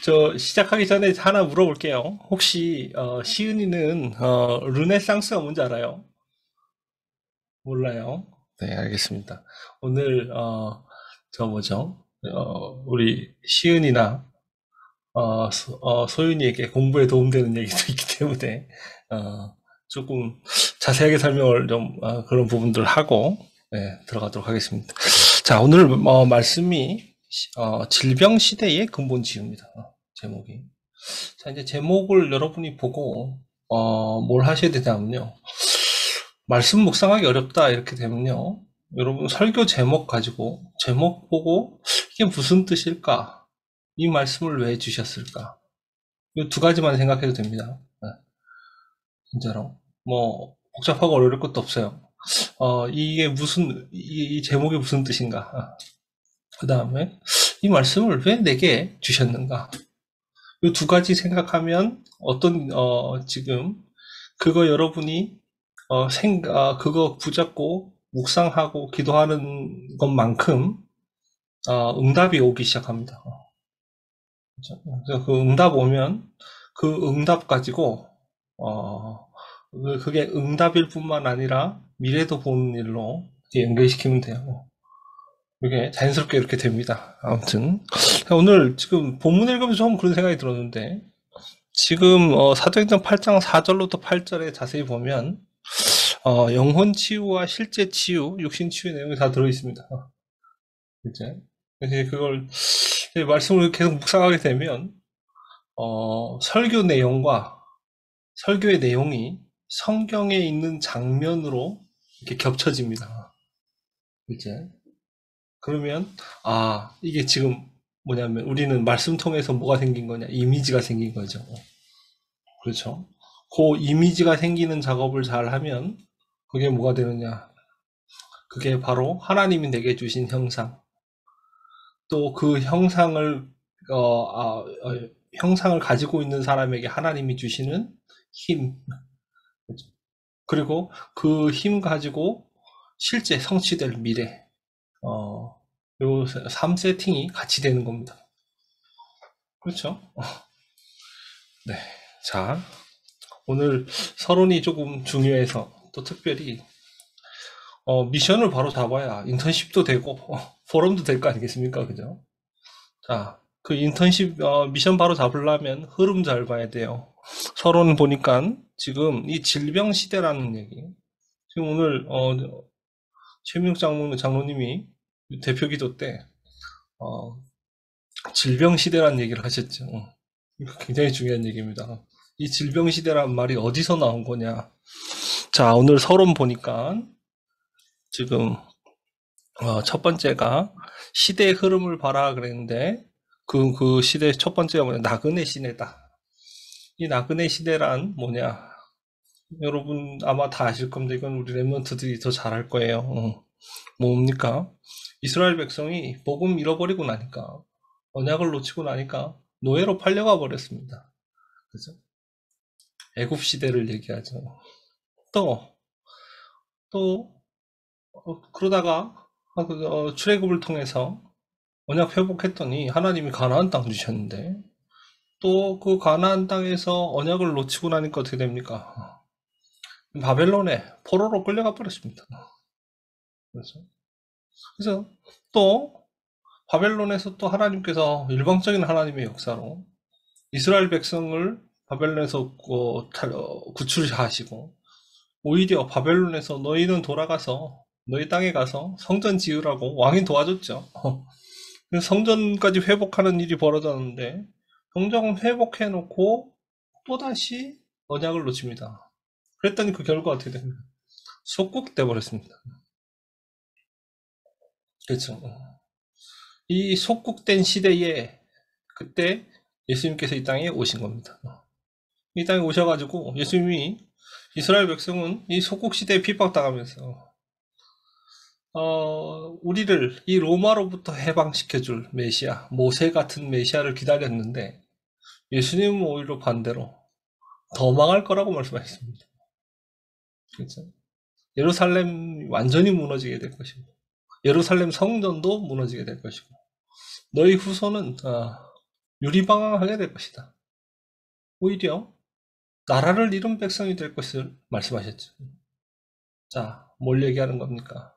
저 시작하기 전에 하나 물어볼게요. 혹시 시은이는 르네상스가 뭔지 알아요? 몰라요. 네, 알겠습니다. 오늘 저 뭐죠? 우리 시은이나 소윤이에게 공부에 도움되는 얘기도 있기 때문에 조금 자세하게 설명을 좀 그런 부분들 하고 네, 들어가도록 하겠습니다. 자, 오늘 말씀이 질병 시대의 근본 지입니다. 제목이. 자, 이제 제목을 여러분이 보고 뭘 하셔야 되냐면요. 말씀 묵상하기 어렵다 이렇게 되면요. 여러분 설교 제목 가지고 제목 보고 이게 무슨 뜻일까? 이 말씀을 왜 주셨을까? 이 두 가지만 생각해도 됩니다. 네, 진짜로. 뭐 복잡하고 어려울 것도 없어요. 이게 이 제목이 무슨 뜻인가? 그 다음에 이 말씀을 왜 내게 주셨는가? 이 두 가지 생각하면 지금 그거 여러분이 그거 붙잡고 묵상하고 기도하는 것만큼 응답이 오기 시작합니다. 그래서 그 응답 오면 그 응답 가지고 그게 응답일 뿐만 아니라 미래도 보는 일로 연결시키면 돼요. 이게 자연스럽게 이렇게 됩니다. 아무튼 오늘 지금 본문 읽으면서 좀 그런 생각이 들었는데 지금 사도행전 8장 4절로부터 8절에 자세히 보면 영혼 치유와 실제 치유, 육신 치유의 내용이 다 들어있습니다. 이제 그래서 그걸 말씀을 계속 묵상하게 되면 설교 내용과 설교의 내용이 성경에 있는 장면으로 이렇게 겹쳐집니다. 이제 그러면 이게 지금 뭐냐면 우리는 말씀 통해서 뭐가 생긴 거냐? 이미지가 생긴 거죠. 그렇죠? 그 이미지가 생기는 작업을 잘 하면 그게 뭐가 되느냐? 그게 바로 하나님이 내게 주신 형상. 또 그 형상을 가지고 있는 사람에게 하나님이 주시는 힘. 그렇죠? 그리고 그 힘 가지고 실제 성취될 미래. 요 3세팅이 같이 되는 겁니다. 그렇죠? 네. 자, 오늘 서론이 조금 중요해서 또 특별히 미션을 바로 잡아야 인턴십도 되고 포럼도 될 거 아니겠습니까? 그죠? 자, 그 인턴십 미션 바로 잡으려면 흐름 잘 봐야 돼요. 서론 보니까 지금 이 질병 시대라는 얘기. 지금 오늘 최민욱 장로님이 대표 기도 때 질병 시대라는 얘기를 하셨죠. 이거 굉장히 중요한 얘기입니다. 이 질병 시대란 말이 어디서 나온 거냐? 자, 오늘 서론 보니까 지금 첫 번째가 시대의 흐름을 봐라 그랬는데 그 시대의 첫 번째가 뭐냐? 나그네 시대다. 이 나그네 시대란 뭐냐? 여러분 아마 다 아실 겁니다. 이건 우리 랩런트들이 더 잘할 거예요. 뭡니까? 이스라엘 백성이 복음 잃어버리고 나니까 언약을 놓치고 나니까 노예로 팔려가 버렸습니다. 그죠? 애굽 시대를 얘기하죠. 또 그러다가 출애굽을 통해서 언약 회복했더니 하나님이 가나안 땅 주셨는데 또 그 가나안 땅에서 언약을 놓치고 나니까 어떻게 됩니까? 바벨론에 포로로 끌려가 버렸습니다. 그래서 또 바벨론에서 또 하나님께서 일방적인 하나님의 역사로 이스라엘 백성을 바벨론에서 구출하시고 오히려 바벨론에서 너희는 돌아가서 너희 땅에 가서 성전 지으라고 왕이 도와줬죠. 성전까지 회복하는 일이 벌어졌는데 성전 회복해놓고 또다시 언약을 놓칩니다. 그랬더니 그 결과 어떻게 됩니까? 속국돼 버렸습니다. 그렇죠. 이 속국된 시대에 그때 예수님께서 이 땅에 오신 겁니다. 이 땅에 오셔가지고 예수님이 이스라엘 백성은 이 속국 시대에 핍박당하면서 우리를 이 로마로부터 해방시켜줄 메시아, 모세 같은 메시아를 기다렸는데 예수님은 오히려 반대로 더 망할 거라고 말씀하셨습니다. 그렇죠? 예루살렘 완전히 무너지게 될 것이고 예루살렘 성전도 무너지게 될 것이고 너희 후손은 유리방황하게 될 것이다. 오히려 나라를 잃은 백성이 될 것을 말씀하셨죠. 자, 뭘 얘기하는 겁니까?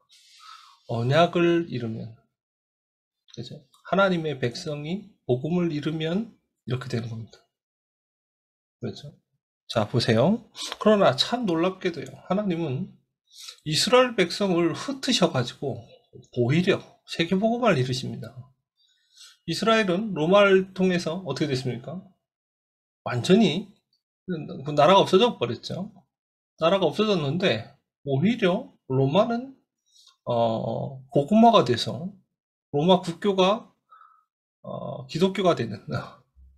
언약을 잃으면, 그죠? 하나님의 백성이 복음을 잃으면 이렇게 되는 겁니다. 그렇죠? 자, 보세요. 그러나 참 놀랍게도요. 하나님은 이스라엘 백성을 흩으셔가지고 오히려 세계복음을 이루십니다. 이스라엘은 로마를 통해서 어떻게 됐습니까? 완전히 그 나라가 없어져 버렸죠. 나라가 없어졌는데 오히려 로마는 복음화가 돼서 로마 국교가 기독교가 되는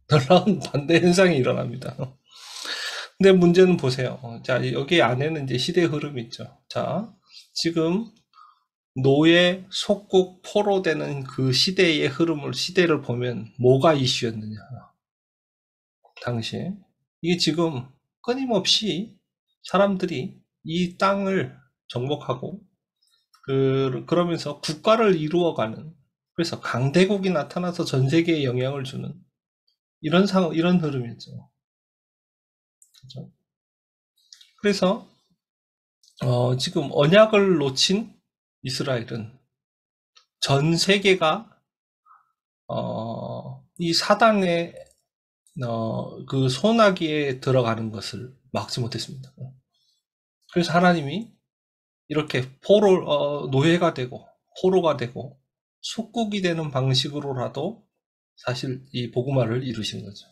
놀라운 반대 현상이 일어납니다. 근데 문제는 보세요. 자, 여기 안에는 이제 시대 흐름이 있죠. 자, 지금 노예, 속국, 포로되는 그 시대의 흐름을, 시대를 보면 뭐가 이슈였느냐. 당시에. 이게 지금 끊임없이 사람들이 이 땅을 정복하고, 그러면서 국가를 이루어가는, 그래서 강대국이 나타나서 전 세계에 영향을 주는 이런 흐름이었죠. 그렇죠? 그래서 지금 언약을 놓친 이스라엘은 전 세계가 이 사당의 그 소나기에 들어가는 것을 막지 못했습니다. 그래서 하나님이 이렇게 노예가 되고 포로가 되고 속국이 되는 방식으로라도 사실 이 복음화를 이루신 거죠.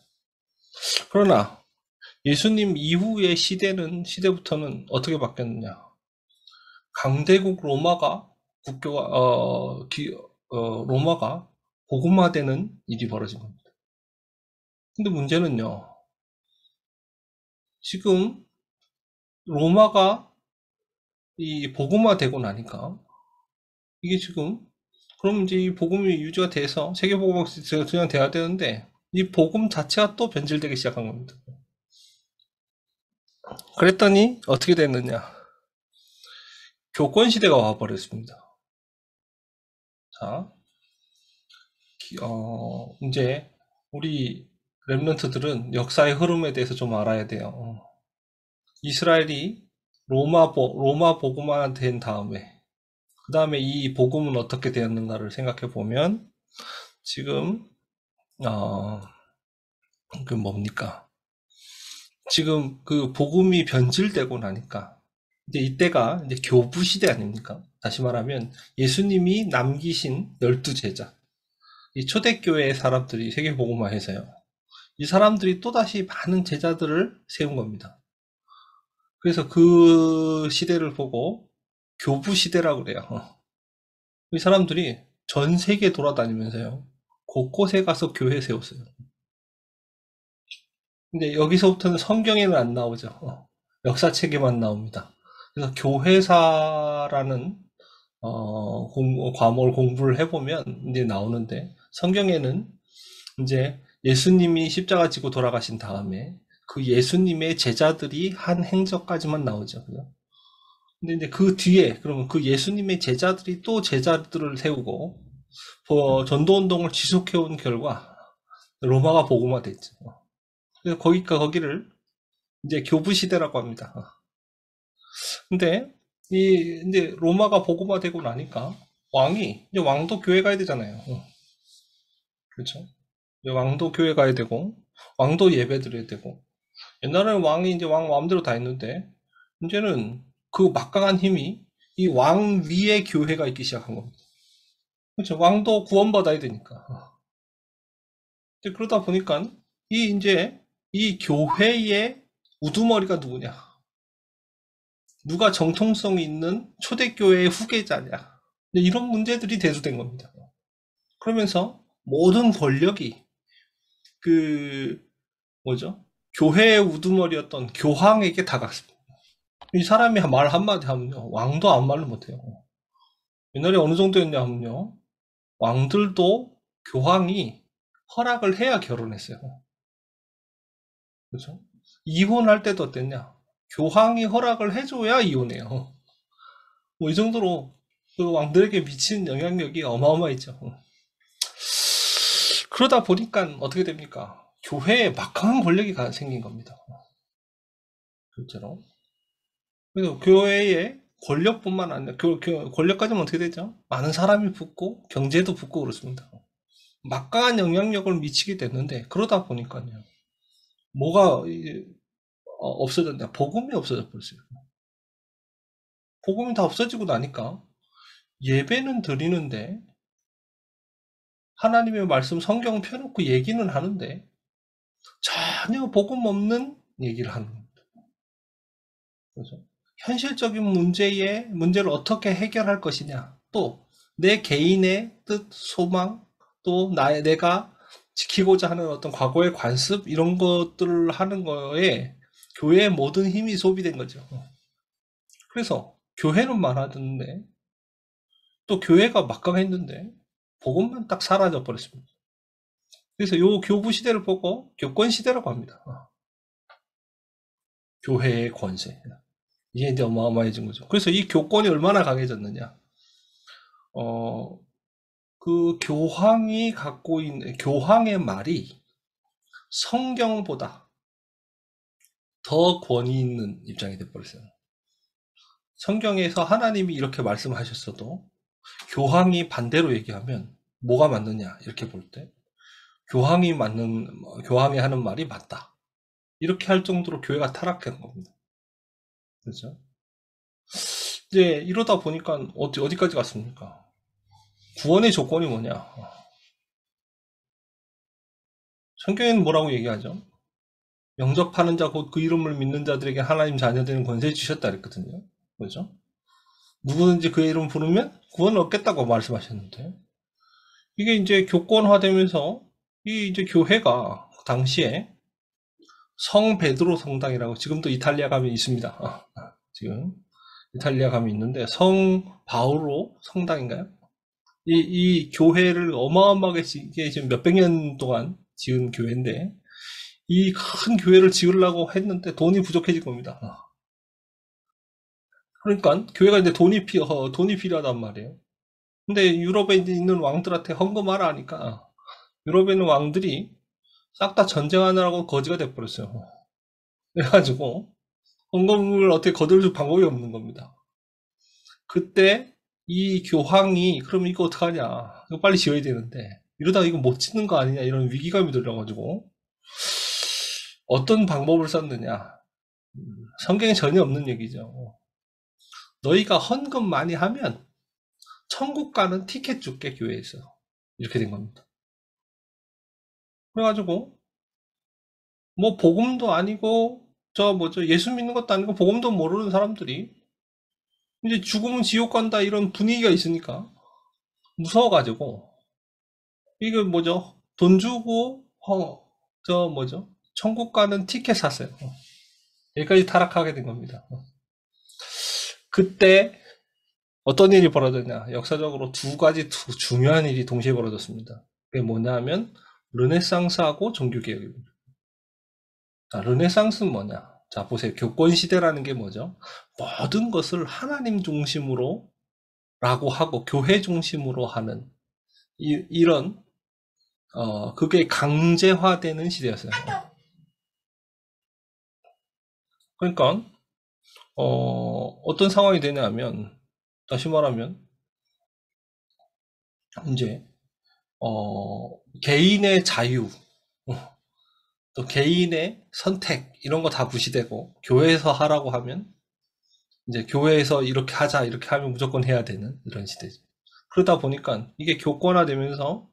그러나 예수님 이후의 시대부터는 어떻게 바뀌었느냐? 강대국 로마가 로마가 복음화되는 일이 벌어진 겁니다. 근데 문제는요, 지금 로마가 이 복음화되고 나니까 이게 지금 그럼 이제 이 복음이 유지가 돼서 세계복음화가 그냥 돼야 되는데 이 복음 자체가 또 변질되기 시작한 겁니다. 그랬더니 어떻게 됐느냐? 교권 시대가 와버렸습니다. 자, 이제 우리 렘넌트들은 역사의 흐름에 대해서 좀 알아야 돼요. 이스라엘이 로마 복음화 된 다음에 그 다음에 이 복음은 어떻게 되었는가를 생각해 보면 지금 그 뭡니까? 지금 그 복음이 변질되고 나니까 이제 이때가 이제 교부 시대 아닙니까? 다시 말하면 예수님이 남기신 12제자, 이 초대교회의 사람들이 세계복음화해서요. 이 사람들이 또다시 많은 제자들을 세운 겁니다. 그래서 그 시대를 보고 교부 시대라고 그래요. 이 사람들이 전 세계 돌아다니면서요. 곳곳에 가서 교회 세웠어요. 근데 여기서부터는 성경에는 안 나오죠. 역사책에만 나옵니다. 그래서 교회사라는 과목을 공부를 해보면 이제 나오는데 성경에는 이제 예수님이 십자가 지고 돌아가신 다음에 그 예수님의 제자들이 한 행적까지만 나오죠. 그죠? 근데 이제 그 뒤에 그러면 그 예수님의 제자들이 또 제자들을 세우고 전도운동을 지속해온 결과 로마가 복음화됐죠. 그래서 거기를 이제 교부 시대라고 합니다. 근데 이제 로마가 복음화되고 나니까 이제 왕도 교회 가야 되잖아요. 그렇죠? 이제 왕도 교회 가야 되고 왕도 예배 드려야 되고 옛날에는 왕이 이제 왕 마음대로 다 했는데 이제는 그 막강한 힘이 이 왕 위에 교회가 있기 시작한 겁니다. 그렇죠? 왕도 구원받아야 되니까. 이제 그러다 보니까 이제 이 교회의 우두머리가 누구냐? 누가 정통성이 있는 초대교회의 후계자냐? 이런 문제들이 대두된 겁니다. 그러면서 모든 권력이 교회의 우두머리였던 교황에게 다갔습니다. 이 사람이 말 한마디 하면요, 왕도 아무 말을 못해요. 옛날에 어느 정도였냐 하면요, 왕들도 교황이 허락을 해야 결혼했어요. 그렇죠? 이혼할 때도 어땠냐? 교황이 허락을 해줘야 이혼해요. 이 정도로 그 왕들에게 미친 영향력이 어마어마했죠. 그러다 보니까 어떻게 됩니까? 교회에 막강한 권력이 생긴 겁니다. 실제로. 그래서 교회에 권력뿐만 아니라 권력까지는 어떻게 되죠? 많은 사람이 붙고 경제도 붙고 그렇습니다. 막강한 영향력을 미치게 됐는데 그러다 보니까요. 뭐가 없어졌냐? 복음이 없어져 버렸어요. 복음이 다 없어지고 나니까 예배는 드리는데 하나님의 말씀 성경 펴놓고 얘기는 하는데 전혀 복음 없는 얘기를 하는 겁니다. 그래서 현실적인 문제를 어떻게 해결할 것이냐, 또 내 개인의 뜻, 소망, 또 내가 지키고자 하는 어떤 과거의 관습 이런 것들을 하는 거에 교회의 모든 힘이 소비된 거죠. 그래서 교회는 많아졌는데 또 교회가 막강했는데 복음만 딱 사라져 버렸습니다. 그래서 요 교부 시대를 보고 교권 시대라고 합니다. 교회의 권세. 이게 이제 어마어마해진 거죠. 그래서 이 교권이 얼마나 강해졌느냐. 그 교황이 갖고 있는, 교황의 말이 성경보다 더 권위 있는 입장이 돼버렸어요. 성경에서 하나님이 이렇게 말씀하셨어도 교황이 반대로 얘기하면 뭐가 맞느냐 이렇게 볼 때 교황이 하는 말이 맞다. 이렇게 할 정도로 교회가 타락한 겁니다. 그렇죠? 이제 이러다 보니까 어디까지 갔습니까? 구원의 조건이 뭐냐? 성경에는 뭐라고 얘기하죠? 영접하는 자 곧 그 이름을 믿는 자들에게 하나님 자녀되는 권세 주셨다 그랬거든요. 그렇죠? 누구든지 그의 이름 부르면 구원을 얻겠다고 말씀하셨는데 이게 이제 교권화되면서 이 이제 교회가 당시에 성 베드로 성당이라고 지금도 이탈리아 가면 있습니다. 지금 이탈리아 가면 있는데 성 바오로 성당인가요? 이 교회를 어마어마하게 이게 지금 몇백 년 동안 지은 교회인데 이 큰 교회를 지으려고 했는데 돈이 부족해진 겁니다. 그러니까 교회가 이제 돈이 필요하단 말이에요. 근데 유럽에 있는 왕들한테 헌금하라 하니까 유럽에 있는 왕들이 싹 다 전쟁하느라고 거지가 돼버렸어요. 그래가지고 헌금을 어떻게 거둘 방법이 없는 겁니다. 그때 이 교황이 그럼 이거 어떡하냐, 이거 빨리 지어야 되는데 이러다가 이거 못 짓는 거 아니냐 이런 위기감이 들어가지고 어떤 방법을 썼느냐, 성경에 전혀 없는 얘기죠. 너희가 헌금 많이 하면 천국 가는 티켓 줄게 교회에서, 이렇게 된 겁니다. 그래가지고 뭐 복음도 아니고 예수 믿는 것도 아니고 복음도 모르는 사람들이 이제 죽으면 지옥 간다 이런 분위기가 있으니까 무서워가지고 이거 돈 주고 천국 가는 티켓 샀어요. 여기까지 타락하게 된 겁니다. 그때 어떤 일이 벌어졌냐, 역사적으로 두 가지 중요한 일이 동시에 벌어졌습니다. 그게 뭐냐 하면 르네상스하고 종교개혁입니다. 자, 르네상스는 뭐냐? 자, 보세요. 교권 시대라는 게 뭐죠? 모든 것을 하나님 중심으로 라고 하고 교회 중심으로 하는 이런 그게 강제화되는 시대였어요. 그러니까 어떤 상황이 되냐면, 다시 말하면 이제 개인의 자유, 또 개인의 선택 이런 거 다 무시되고 교회에서 하라고 하면 이제 교회에서 이렇게 하자 이렇게 하면 무조건 해야 되는 이런 시대죠. 그러다 보니까 이게 교권화되면서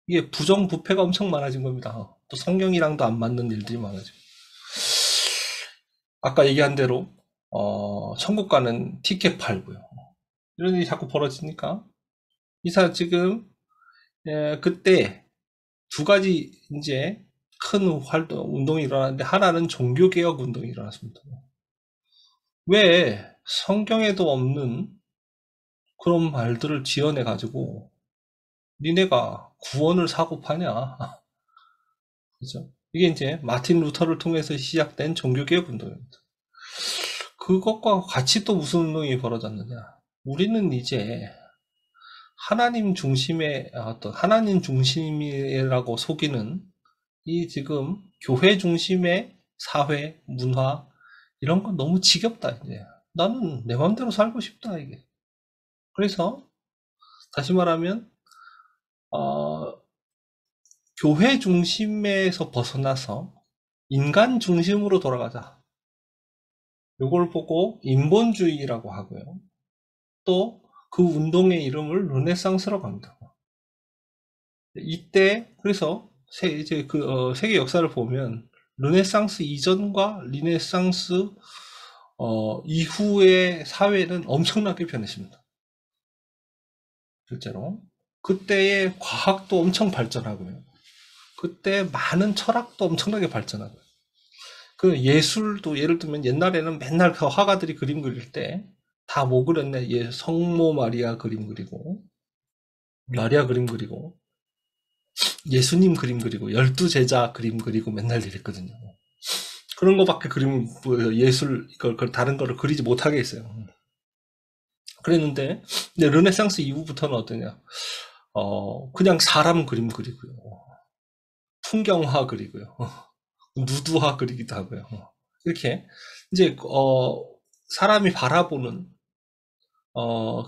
이게 부정부패가 엄청 많아진 겁니다. 또 성경이랑도 안 맞는 일들이 많아지고, 아까 얘기한 대로 천국 가는 티켓 팔고요. 이런 일이 자꾸 벌어지니까 지금 그때 두 가지 이제 큰 운동이 일어났는데, 하나는 종교개혁 운동이 일어났습니다. 왜 성경에도 없는 그런 말들을 지어내 가지고 니네가 구원을 사고 파냐? 그죠? 이게 이제 마틴 루터를 통해서 시작된 종교개혁 운동입니다. 그것과 같이 또 무슨 운동이 벌어졌느냐? 우리는 이제 하나님 중심의 어떤 하나님 중심이라고 속이는 이 지금 교회 중심의 사회, 문화 이런 건 너무 지겹다 이제. 나는 내 마음대로 살고 싶다 이게. 그래서 다시 말하면 교회 중심에서 벗어나서 인간 중심으로 돌아가자. 요걸 보고 인본주의라고 하고요. 또 그 운동의 이름을 르네상스라고 합니다. 이때 그래서 세계 역사를 보면 르네상스 이전과 르네상스 이후의 사회는 엄청나게 변했습니다. 실제로 그때의 과학도 엄청 발전하고요. 그때 많은 철학도 엄청나게 발전하고요. 그 예술도 예를 들면 옛날에는 맨날 그 화가들이 그림 그릴 때 다 뭐 그렸네. 성모 마리아 그림 그리고 마리아 그림 그리고 예수님 그림 그리고 12제자 그림 그리고 맨날 이랬거든요. 그런 거밖에 예술 그걸 다른 거를 그리지 못하게 했어요. 그랬는데 근데 르네상스 이후부터는 어떠냐? 그냥 사람 그림 그리고요. 풍경화 그리고요. 누드화 그리기도 하고요. 이렇게 이제 사람이 바라보는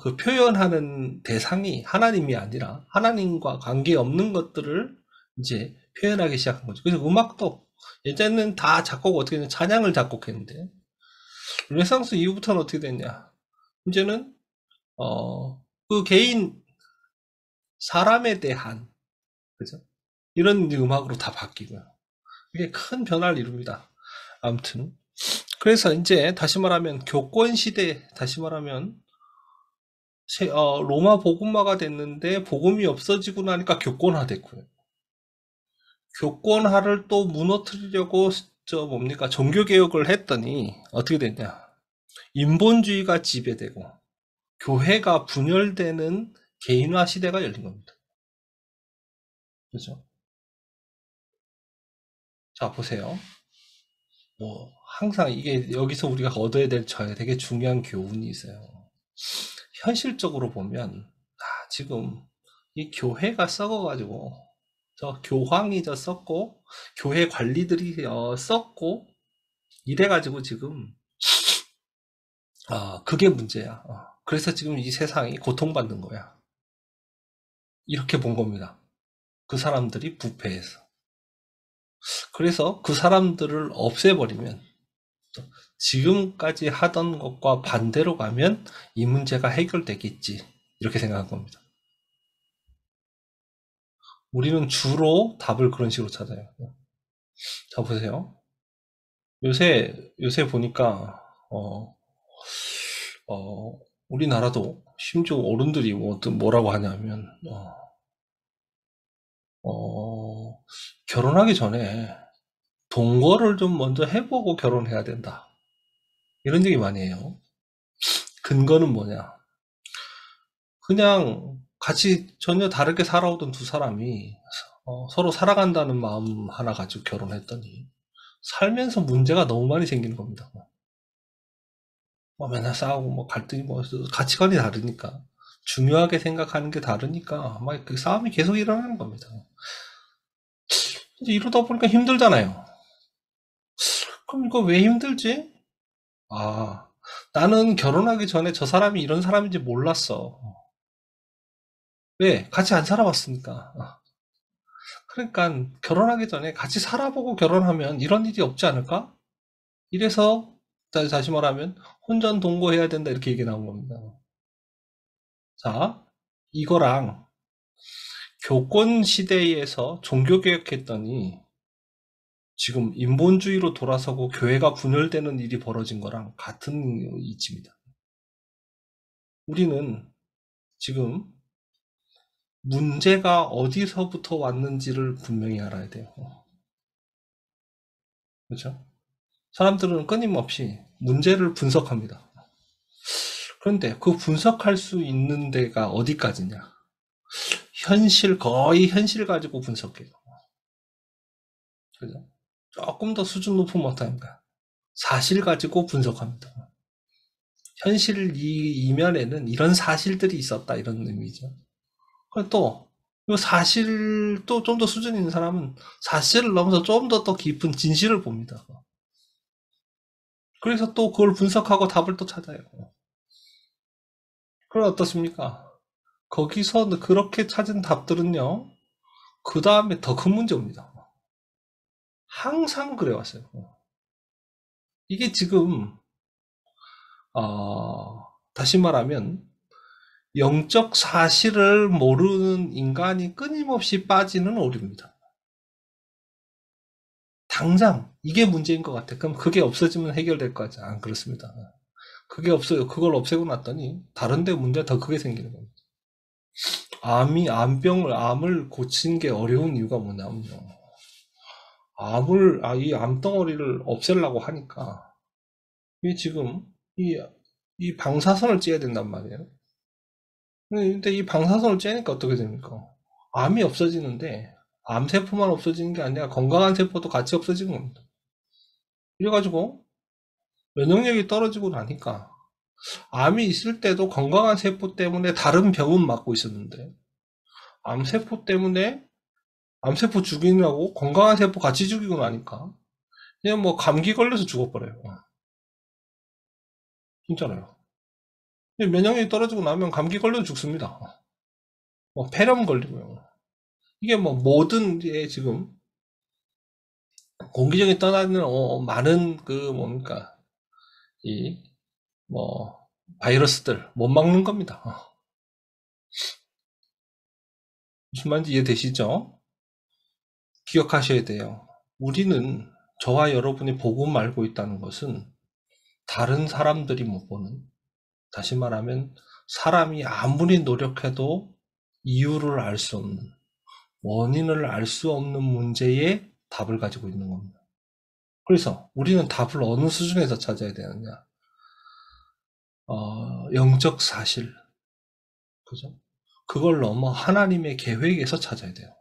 그 표현하는 대상이 하나님이 아니라 하나님과 관계없는 것들을 이제 표현하기 시작한 거죠. 그래서 음악도 예전에는 다 작곡 어떻게 했냐 찬양을 작곡했는데 르네상스 이후부터는 어떻게 됐냐 이제는 그 개인 사람에 대한 그죠 이런 이제 음악으로 다 바뀌고요. 이게 큰 변화를 이룹니다. 아무튼 그래서 이제 다시 말하면 교권 시대 다시 말하면 로마 복음화가 됐는데 복음이 없어지고 나니까 교권화 됐고요. 교권화를 또 무너뜨리려고 종교개혁을 했더니 어떻게 됐냐. 인본주의가 지배되고 교회가 분열되는 개인화 시대가 열린 겁니다. 그죠? 자, 보세요. 항상 이게 여기서 우리가 얻어야 될 되게 중요한 교훈이 있어요. 현실적으로 보면, 지금 이 교회가 썩어가지고, 교황이 썩고, 교회 관리들이 썩고, 이래가지고 지금, 그게 문제야. 그래서 지금 이 세상이 고통받는 거야. 이렇게 본 겁니다. 그 사람들이 부패해서. 그래서 그 사람들을 없애버리면, 지금까지 하던 것과 반대로 가면 이 문제가 해결되겠지. 이렇게 생각한 겁니다. 우리는 주로 답을 그런 식으로 찾아요. 자, 보세요. 요새 보니까, 우리나라도 심지어 어른들이 뭐라고 하냐면, 결혼하기 전에 동거를 좀 먼저 해보고 결혼해야 된다. 이런 얘기 많이 해요. 근거는 뭐냐? 그냥 같이 전혀 다르게 살아오던 두 사람이 서로 살아간다는 마음 하나 가지고 결혼했더니 살면서 문제가 너무 많이 생기는 겁니다. 맨날 싸우고 갈등이 가치관이 다르니까 중요하게 생각하는 게 다르니까 막 그 싸움이 계속 일어나는 겁니다. 이제 이러다 보니까 힘들잖아요. 그럼 이거 왜 힘들지? 나는 결혼하기 전에 저 사람이 이런 사람인지 몰랐어. 왜? 같이 안 살아봤으니까. 그러니까 결혼하기 전에 같이 살아보고 결혼하면 이런 일이 없지 않을까? 이래서 다시 말하면 혼전 동거해야 된다 이렇게 얘기 나온 겁니다. 자, 이거랑 교권 시대에서 종교개혁했더니 지금 인본주의로 돌아서고 교회가 분열되는 일이 벌어진 거랑 같은 이치입니다. 우리는 지금 문제가 어디서부터 왔는지를 분명히 알아야 돼요. 그렇죠? 사람들은 끊임없이 문제를 분석합니다. 그런데 그 분석할 수 있는 데가 어디까지냐? 거의 현실 가지고 분석해요. 그죠? 조금 더 수준 높으면 어떡합니까? 사실 가지고 분석합니다. 현실 이면에는 이런 사실들이 있었다 이런 의미죠. 그리고 또, 이 사실, 또 좀 더 수준 있는 사람은 사실을 넘어서 좀 더 깊은 진실을 봅니다. 그래서 또 그걸 분석하고 답을 또 찾아요. 그럼 어떻습니까? 거기서 그렇게 찾은 답들은요, 그 다음에 더 큰 문제 옵니다. 항상 그래왔어요. 이게 지금, 다시 말하면, 영적 사실을 모르는 인간이 끊임없이 빠지는 오류입니다. 당장 이게 문제인 것 같아. 그럼 그게 없어지면 해결될 거 같지? 안 그렇습니다. 그게 없어요. 그걸 없애고 났더니 다른 데 문제가 더 크게 생기는 겁니다. 암을 고치는 게 어려운 이유가 뭐냐면요. 이 암덩어리를 없애려고 하니까, 이게 지금, 이 방사선을 쬐야 된단 말이에요. 근데 이 방사선을 쬐니까 어떻게 됩니까? 암이 없어지는데, 암세포만 없어지는 게 아니라 건강한 세포도 같이 없어지는 겁니다. 이래가지고, 면역력이 떨어지고 나니까, 암이 있을 때도 건강한 세포 때문에 다른 병은 맞고 있었는데, 암세포 때문에, 암세포 죽이느라고 건강한 세포 같이 죽이고 나니까, 그냥 뭐 감기 걸려서 죽어버려요. 진짜로요. 면역력이 떨어지고 나면 감기 걸려도 죽습니다. 뭐 폐렴 걸리고요. 이게 뭐 모든 게 지금 공기중에 떠나는 많은 그 뭡니까 이 뭐 바이러스들 못 막는 겁니다. 무슨 말인지 이해되시죠? 기억하셔야 돼요. 우리는 저와 여러분이 복음 알고 있다는 것은 다른 사람들이 못 보는, 다시 말하면 사람이 아무리 노력해도 이유를 알 수 없는, 원인을 알 수 없는 문제에 답을 가지고 있는 겁니다. 그래서 우리는 답을 어느 수준에서 찾아야 되느냐? 영적 사실, 그죠? 그걸 넘어 하나님의 계획에서 찾아야 돼요.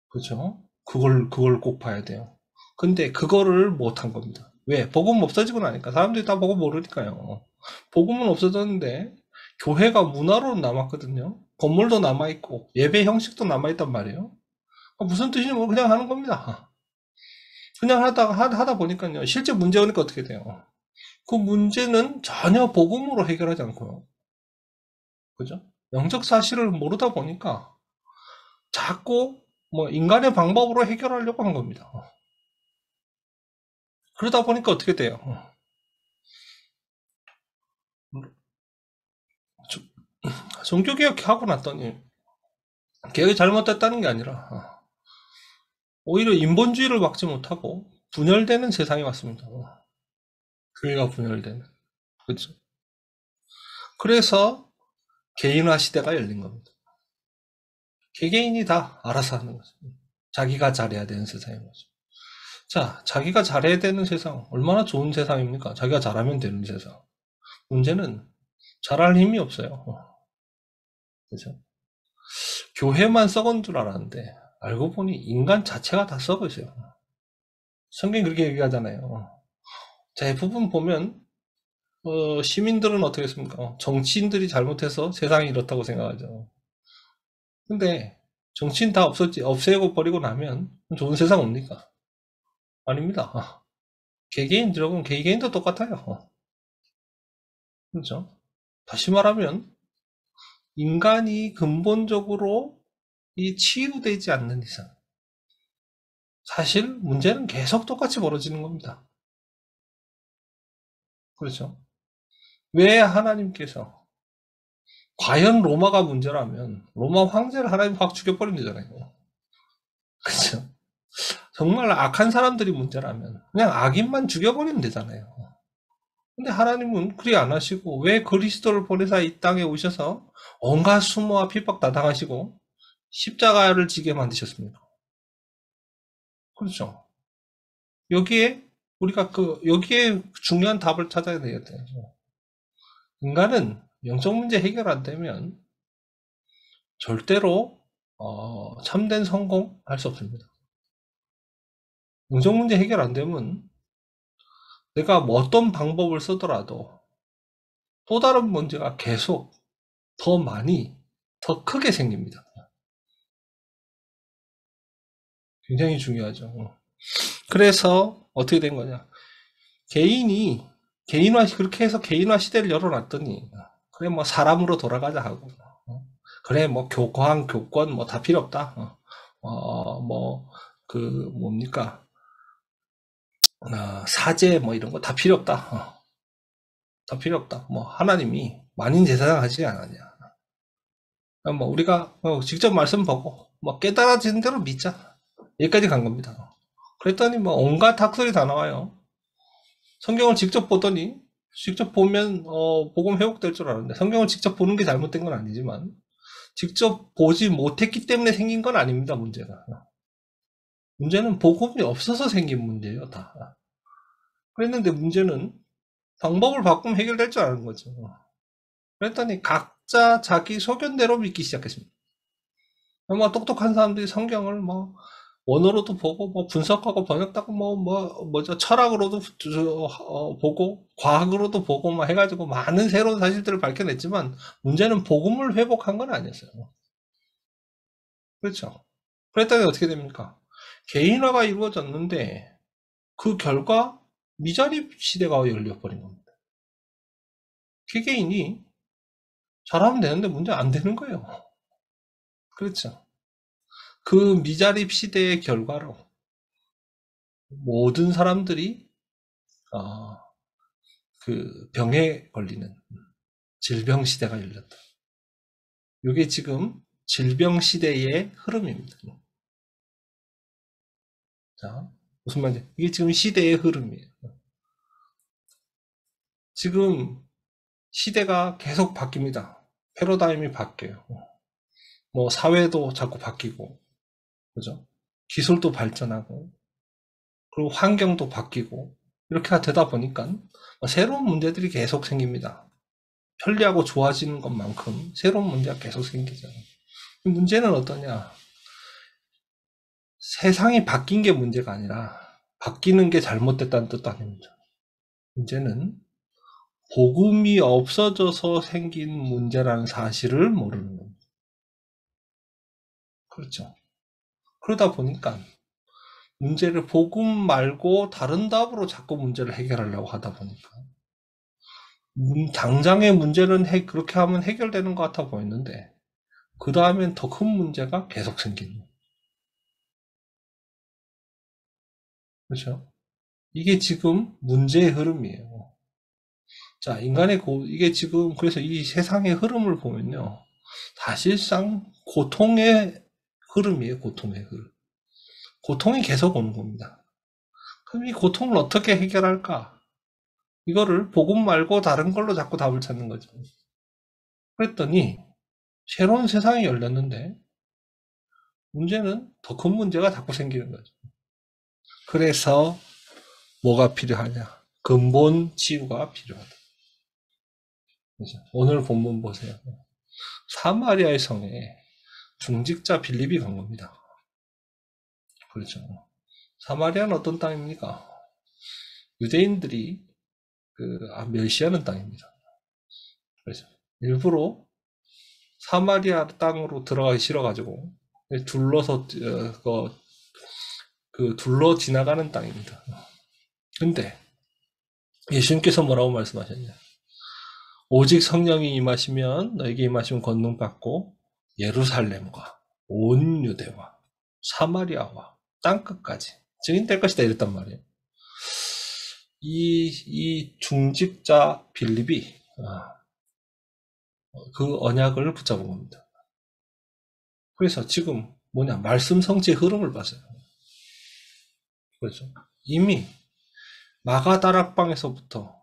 그죠? 그걸 꼭 봐야 돼요. 근데 그거를 못한 겁니다. 왜? 복음 없어지고 나니까. 사람들이 다 복음 모르니까요. 복음은 없어졌는데, 교회가 문화로 남았거든요. 건물도 남아있고, 예배 형식도 남아있단 말이에요. 무슨 뜻인지 모르고 그냥 하는 겁니다. 그냥 하다 보니까요. 실제 문제 오니까 어떻게 돼요? 그 문제는 전혀 복음으로 해결하지 않고요. 그죠? 영적 사실을 모르다 보니까 자꾸 뭐 인간의 방법으로 해결하려고 한 겁니다. 그러다 보니까 어떻게 돼요? 종교개혁 하고 났더니 개혁이 잘못됐다는 게 아니라 오히려 인본주의를 막지 못하고 분열되는 세상이 왔습니다. 교회가 분열되는. 그렇죠? 그래서 개인화 시대가 열린 겁니다. 개개인이 다 알아서 하는 거죠. 자기가 잘해야 되는 세상인 거죠. 자, 자기가 잘해야 되는 세상, 얼마나 좋은 세상입니까? 자기가 잘하면 되는 세상. 문제는 잘할 힘이 없어요. 그죠? 교회만 썩은 줄 알았는데, 알고 보니 인간 자체가 다 썩어 있어요. 성경이 그렇게 얘기하잖아요. 대부분 보면, 시민들은 어떻게 했습니까? 정치인들이 잘못해서 세상이 이렇다고 생각하죠. 근데, 정치인 다 없애고 버리고 나면 좋은 세상 옵니까? 아닙니다. 개개인도 똑같아요. 그렇죠? 다시 말하면, 인간이 근본적으로 이 치유되지 않는 이상, 사실 문제는 계속 똑같이 벌어지는 겁니다. 그렇죠? 왜 하나님께서, 과연 로마가 문제라면 로마 황제를 하나님 확 죽여버리면 되잖아요. 그렇죠? 정말 악한 사람들이 문제라면 그냥 악인만 죽여버리면 되잖아요. 근데 하나님은 그리 안 하시고 왜 그리스도를 보내사 이 땅에 오셔서 온갖 수모와 핍박 다 당하시고 십자가를 지게 만드셨습니까? 그렇죠? 여기에 중요한 답을 찾아야 되겠대요. 인간은 영적 문제 해결 안 되면 절대로 참된 성공할 수 없습니다. 영적 문제 해결 안 되면 내가 뭐 어떤 방법을 쓰더라도 또 다른 문제가 계속 더 많이 더 크게 생깁니다. 굉장히 중요하죠. 그래서 어떻게 된 거냐? 그렇게 해서 개인화 시대를 열어놨더니, 그래, 뭐, 사람으로 돌아가자 하고, 그래, 뭐, 교권, 뭐, 다 필요 없다. 뭐, 뭡니까? 사제, 뭐, 이런 거 다 필요 없다. 다 필요 없다. 뭐, 하나님이 만인 제사장 하지 않았냐. 뭐, 우리가 직접 말씀 보고, 뭐, 깨달아지는 대로 믿자. 여기까지 간 겁니다. 그랬더니, 뭐, 온갖 학설이 다 나와요. 성경을 직접 보더니, 직접 보면, 복음 회복될 줄 알았는데, 성경을 직접 보는 게 잘못된 건 아니지만, 직접 보지 못했기 때문에 생긴 건 아닙니다, 문제가. 문제는 복음이 없어서 생긴 문제예요, 다. 그랬는데 문제는 방법을 바꾸면 해결될 줄 아는 거죠. 그랬더니 각자 자기 소견대로 믿기 시작했습니다. 아마 똑똑한 사람들이 성경을 뭐 원어로도 보고 뭐 분석하고 번역하고 뭐죠 철학으로도 보고 과학으로도 보고 막 해가지고 많은 새로운 사실들을 밝혀냈지만 문제는 복음을 회복한 건 아니었어요. 그렇죠. 그랬더니 어떻게 됩니까? 개인화가 이루어졌는데 그 결과 미자립 시대가 열려버린 겁니다. 개개인이 잘하면 되는데 문제 안 되는 거예요. 그렇죠. 그 미자립 시대의 결과로 모든 사람들이 그 병에 걸리는 질병 시대가 열렸다. 이게 지금 질병 시대의 흐름입니다. 자, 무슨 말인지 이게 지금 시대의 흐름이에요. 지금 시대가 계속 바뀝니다. 패러다임이 바뀌어요. 뭐 사회도 자꾸 바뀌고, 그죠? 기술도 발전하고, 그리고 환경도 바뀌고, 이렇게 되다 보니까 새로운 문제들이 계속 생깁니다. 편리하고 좋아지는 것만큼 새로운 문제가 계속 생기잖아요. 문제는 어떠냐? 세상이 바뀐 게 문제가 아니라 바뀌는 게 잘못됐다는 뜻도 아닙니다. 문제는 복음이 없어져서 생긴 문제라는 사실을 모르는 겁니다. 그렇죠. 그러다 보니까 문제를 복음 말고 다른 답으로 자꾸 문제를 해결하려고 하다 보니까 당장의 문제는 그렇게 하면 해결되는 것 같아 보였는데 그 다음엔 더 큰 문제가 계속 생기는 거예요. 그렇죠? 이게 지금 문제의 흐름이에요. 자, 이게 지금 그래서 이 세상의 흐름을 보면요. 사실상 고통의 흐름이에요. 고통의 흐름. 고통이 계속 오는 겁니다. 그럼 이 고통을 어떻게 해결할까? 이거를 복음 말고 다른 걸로 자꾸 답을 찾는 거죠. 그랬더니 새로운 세상이 열렸는데 문제는 더 큰 문제가 자꾸 생기는 거죠. 그래서 뭐가 필요하냐? 근본 치유가 필요하다. 그렇죠? 오늘 본문 보세요. 사마리아의 성에 중직자 빌립이 간 겁니다. 그렇죠. 사마리아는 어떤 땅입니까? 유대인들이 멸시하는 땅입니다. 그래서 일부러 사마리아 땅으로 들어가기 싫어가지고 둘러 지나가는 땅입니다. 근데 예수님께서 뭐라고 말씀하셨냐? 오직 성령이 임하시면 너에게 임하시면 권능 받고 예루살렘과 온 유대와 사마리아와 땅끝까지 증인될 것이다 이랬단 말이에요. 이 중직자 빌립이 그 언약을 붙잡은 겁니다. 그래서 지금 말씀 성취의 흐름을 봤어요. 그렇죠. 이미 마가다락방에서부터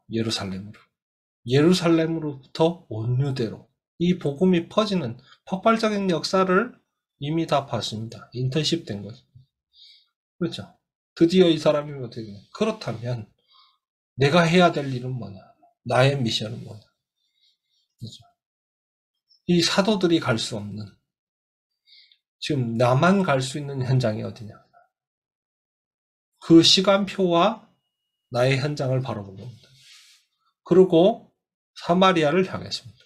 예루살렘으로부터 온 유대로 이 복음이 퍼지는 폭발적인 역사를 이미 다 봤습니다. 인턴십 된 거죠. 그렇죠. 드디어 이 사람이 어떻게 되냐. 그렇다면 내가 해야 될 일은 뭐냐? 나의 미션은 뭐냐? 그렇죠. 이 사도들이 갈 수 없는 지금 나만 갈 수 있는 현장이 어디냐? 그 시간표와 나의 현장을 바라본 겁니다. 그리고 사마리아를 향했습니다.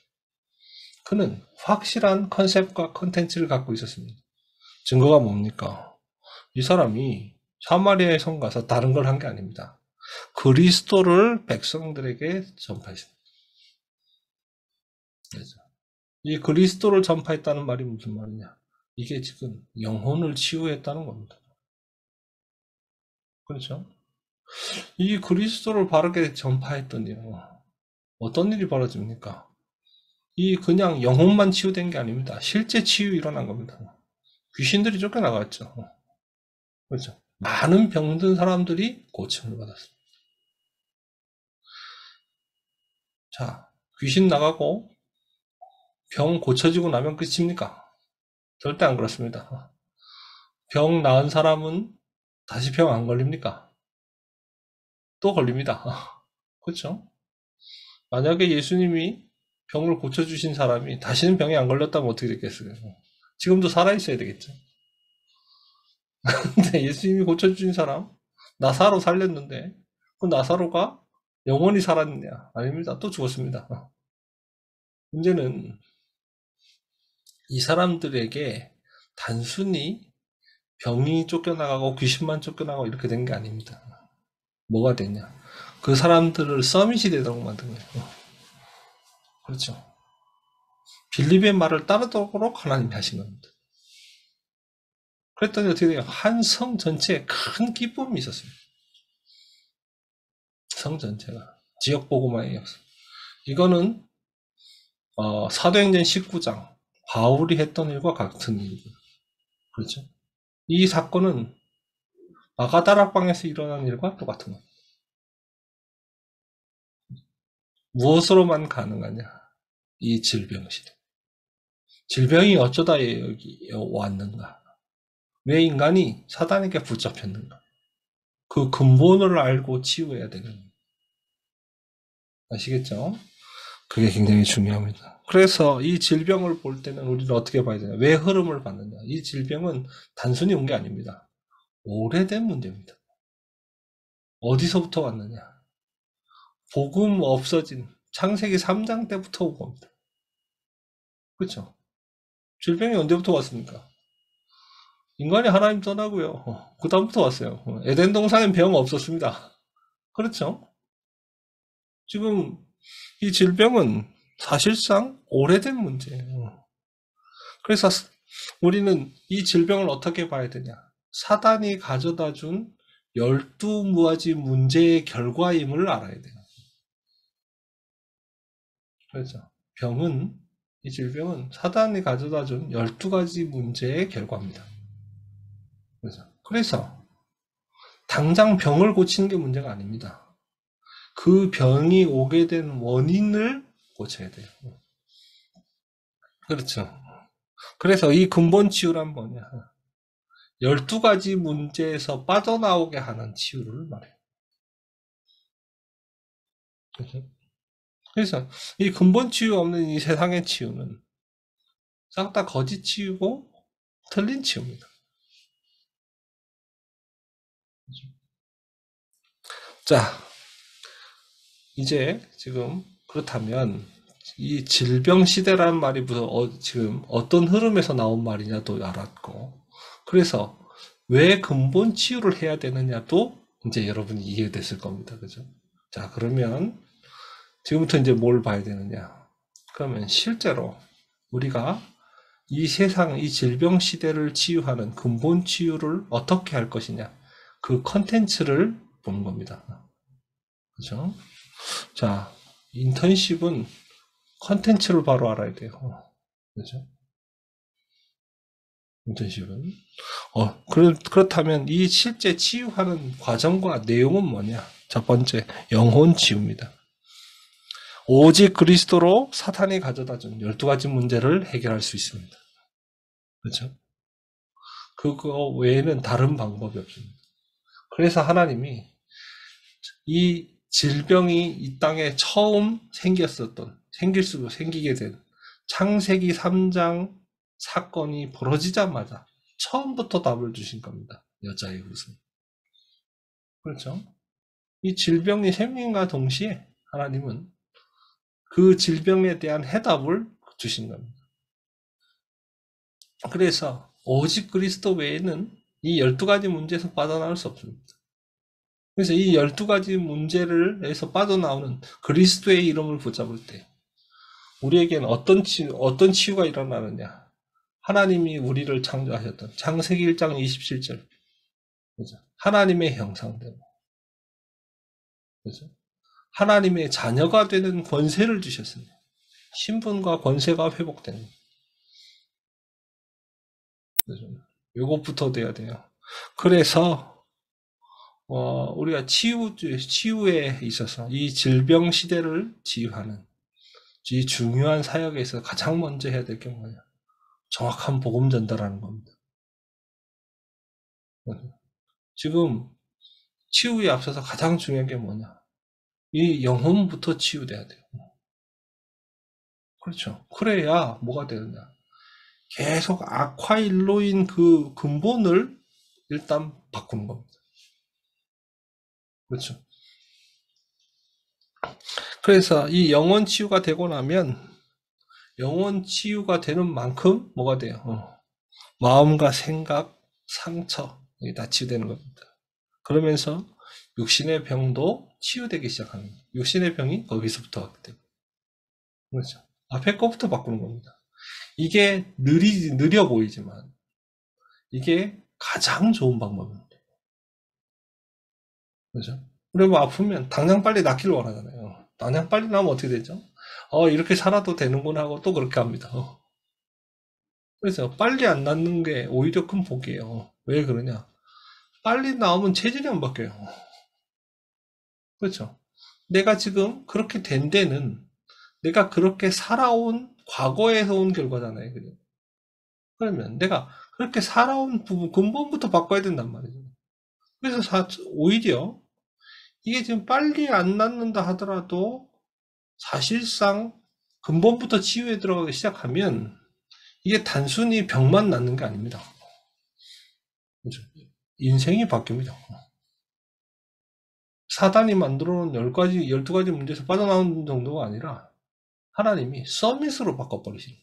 그는 확실한 컨셉과 컨텐츠를 갖고 있었습니다. 증거가 뭡니까? 이 사람이 사마리아에 성 가서 다른 걸 한 게 아닙니다. 그리스도를 백성들에게 전파했습니다. 그래서 이 그리스도를 전파했다는 말이 무슨 말이냐? 이게 지금 영혼을 치유했다는 겁니다. 그렇죠? 이 그리스도를 바르게 전파했더니요. 어떤 일이 벌어집니까? 이 그냥 영혼만 치유된 게 아닙니다. 실제 치유 일어난 겁니다. 귀신들이 쫓겨나갔죠. 그렇죠? 많은 병든 사람들이 고침을 받았습니다. 자, 귀신 나가고 병 고쳐지고 나면 끝입니까? 절대 안 그렇습니다. 병 나은 사람은 다시 병 안 걸립니까? 또 걸립니다. 그렇죠? 만약에 예수님이 병을 고쳐주신 사람이 다시는 병이 안 걸렸다면 어떻게 됐겠어요? 지금도 살아있어야 되겠죠. 근데 예수님이 고쳐주신 사람, 나사로 살렸는데, 그 나사로가 영원히 살았느냐? 아닙니다. 또 죽었습니다. 문제는 이 사람들에게 단순히 병이 쫓겨나가고 귀신만 쫓겨나가고 이렇게 된 게 아닙니다. 뭐가 됐냐? 그 사람들을 서밋이 되도록 만든 거예요. 그렇죠. 빌립의 말을 따르도록 하나님이 하신 겁니다. 그랬더니 어떻게 돼요? 한 성 전체에 큰 기쁨이 있었습니다. 성 전체가. 지역 복음화의 역사. 이거는 사도행전 19장 바울이 했던 일과 같은 일이죠. 그렇죠? 이 사건은 마가다락방에서 일어난 일과 똑같은 겁니다. 무엇으로만 가능하냐? 이 질병 시대. 질병이 어쩌다 여기 왔는가? 왜 인간이 사단에게 붙잡혔는가? 그 근본을 알고 치유해야 되는 거예요. 아시겠죠? 그게 굉장히 중요합니다. 그래서 이 질병을 볼 때는 우리는 어떻게 봐야 되냐? 왜 흐름을 봤느냐? 이 질병은 단순히 온 게 아닙니다. 오래된 문제입니다. 어디서부터 왔느냐? 복음 없어진 창세기 3장 때부터 온 겁니다. 그렇죠? 질병이 언제부터 왔습니까? 인간이 하나님 떠나고요. 그 다음부터 왔어요. 에덴 동산엔 병 없었습니다. 그렇죠? 지금 이 질병은 사실상 오래된 문제예요. 그래서 우리는 이 질병을 어떻게 봐야 되냐? 사단이 가져다 준 12무가지 문제의 결과임을 알아야 돼요. 그렇죠? 이 질병은 사단이 가져다 준 12가지 문제의 결과입니다. 그래서 당장 병을 고치는 게 문제가 아닙니다. 그 병이 오게 된 원인을 고쳐야 돼요. 그렇죠. 그래서 이 근본 치유란 뭐냐? 12가지 문제에서 빠져나오게 하는 치유를 말해요. 그렇죠? 그래서 이 근본 치유 없는 이 세상의 치유는 싹 다 거짓 치유고 틀린 치유입니다. 그렇죠? 자, 이제 지금 그렇다면 이 질병 시대라는 말이 지금 어떤 흐름에서 나온 말이냐도 알았고, 그래서 왜 근본 치유를 해야 되느냐도 이제 여러분이 이해됐을 겁니다. 그죠? 자, 그러면 지금부터 이제 뭘 봐야 되느냐? 그러면 실제로 우리가 이 세상, 이 질병 시대를 치유하는 근본 치유를 어떻게 할 것이냐? 그 컨텐츠를 보는 겁니다. 그죠? 자, 인턴십은 컨텐츠를 바로 알아야 돼요. 그죠? 인턴십은. 그렇다면 이 실제 치유하는 과정과 내용은 뭐냐? 첫 번째, 영혼 치유입니다. 오직 그리스도로 사탄이 가져다 준 12가지 문제를 해결할 수 있습니다. 그렇죠? 그거 외에는 다른 방법이 없습니다. 그래서 하나님이 이 질병이 이 땅에 처음 생기게 된 창세기 3장 사건이 벌어지자마자 처음부터 답을 주신 겁니다. 여자의 후손. 그렇죠? 이 질병이 생긴과 동시에 하나님은 그 질병에 대한 해답을 주신 겁니다. 그래서 오직 그리스도 외에는 이 12가지 문제에서 빠져나올 수 없습니다. 그래서 이 12가지 문제에서 빠져나오는 그리스도의 이름을 붙잡을 때 우리에게는 어떤 치유가 일어나느냐. 하나님이 우리를 창조하셨던 창세기 1장 27절. 그죠? 하나님의 형상대로. 그죠? 하나님의 자녀가 되는 권세를 주셨습니다. 신분과 권세가 회복되는. 그죠? 요것부터 돼야 돼요. 그래서 우리가 치유에 있어서 이 질병 시대를 치유하는 이 중요한 사역에서 가장 먼저 해야 될 게 뭐냐? 정확한 복음 전달하는 겁니다. 지금 치유에 앞서서 가장 중요한 게 뭐냐? 이 영혼부터 치유돼야 돼요. 그렇죠. 그래야 뭐가 되느냐? 계속 악화일로인 그 근본을 일단 바꾸는 겁니다. 그렇죠. 그래서 이 영혼 치유가 되고 나면 영혼 치유가 되는 만큼 뭐가 돼요? 마음과 생각, 상처 이게 다 치유되는 겁니다. 그러면서 육신의 병도 치유되기 시작하는 거예요. 육신의 병이 거기서부터 왔기 때문에. 그렇죠. 앞에 거부터 바꾸는 겁니다. 이게 느려 보이지만 이게 가장 좋은 방법입니다. 그렇죠? 우리 뭐 아프면 당장 빨리 낫기를 원하잖아요. 당장 빨리 나면 어떻게 되죠? 이렇게 살아도 되는구나 하고 또 그렇게 합니다. 그래서 빨리 안 낫는 게 오히려 큰 복이에요. 왜 그러냐? 빨리 나오면 체질이 안 바뀌어요. 그렇죠? 내가 지금 그렇게 된 데는 내가 그렇게 살아온 과거에서 온 결과잖아요. 그죠? 그러면 내가 그렇게 살아온 부분 근본부터 바꿔야 된단 말이죠. 그래서 오히려 이게 지금 빨리 안 낫는다 하더라도 사실상 근본부터 치유에 들어가기 시작하면 이게 단순히 병만 낫는 게 아닙니다. 그렇죠? 인생이 바뀝니다. 사단이 만들어 놓은 12가지 문제에서 빠져나오는 정도가 아니라 하나님이 서밋으로 바꿔버리시는.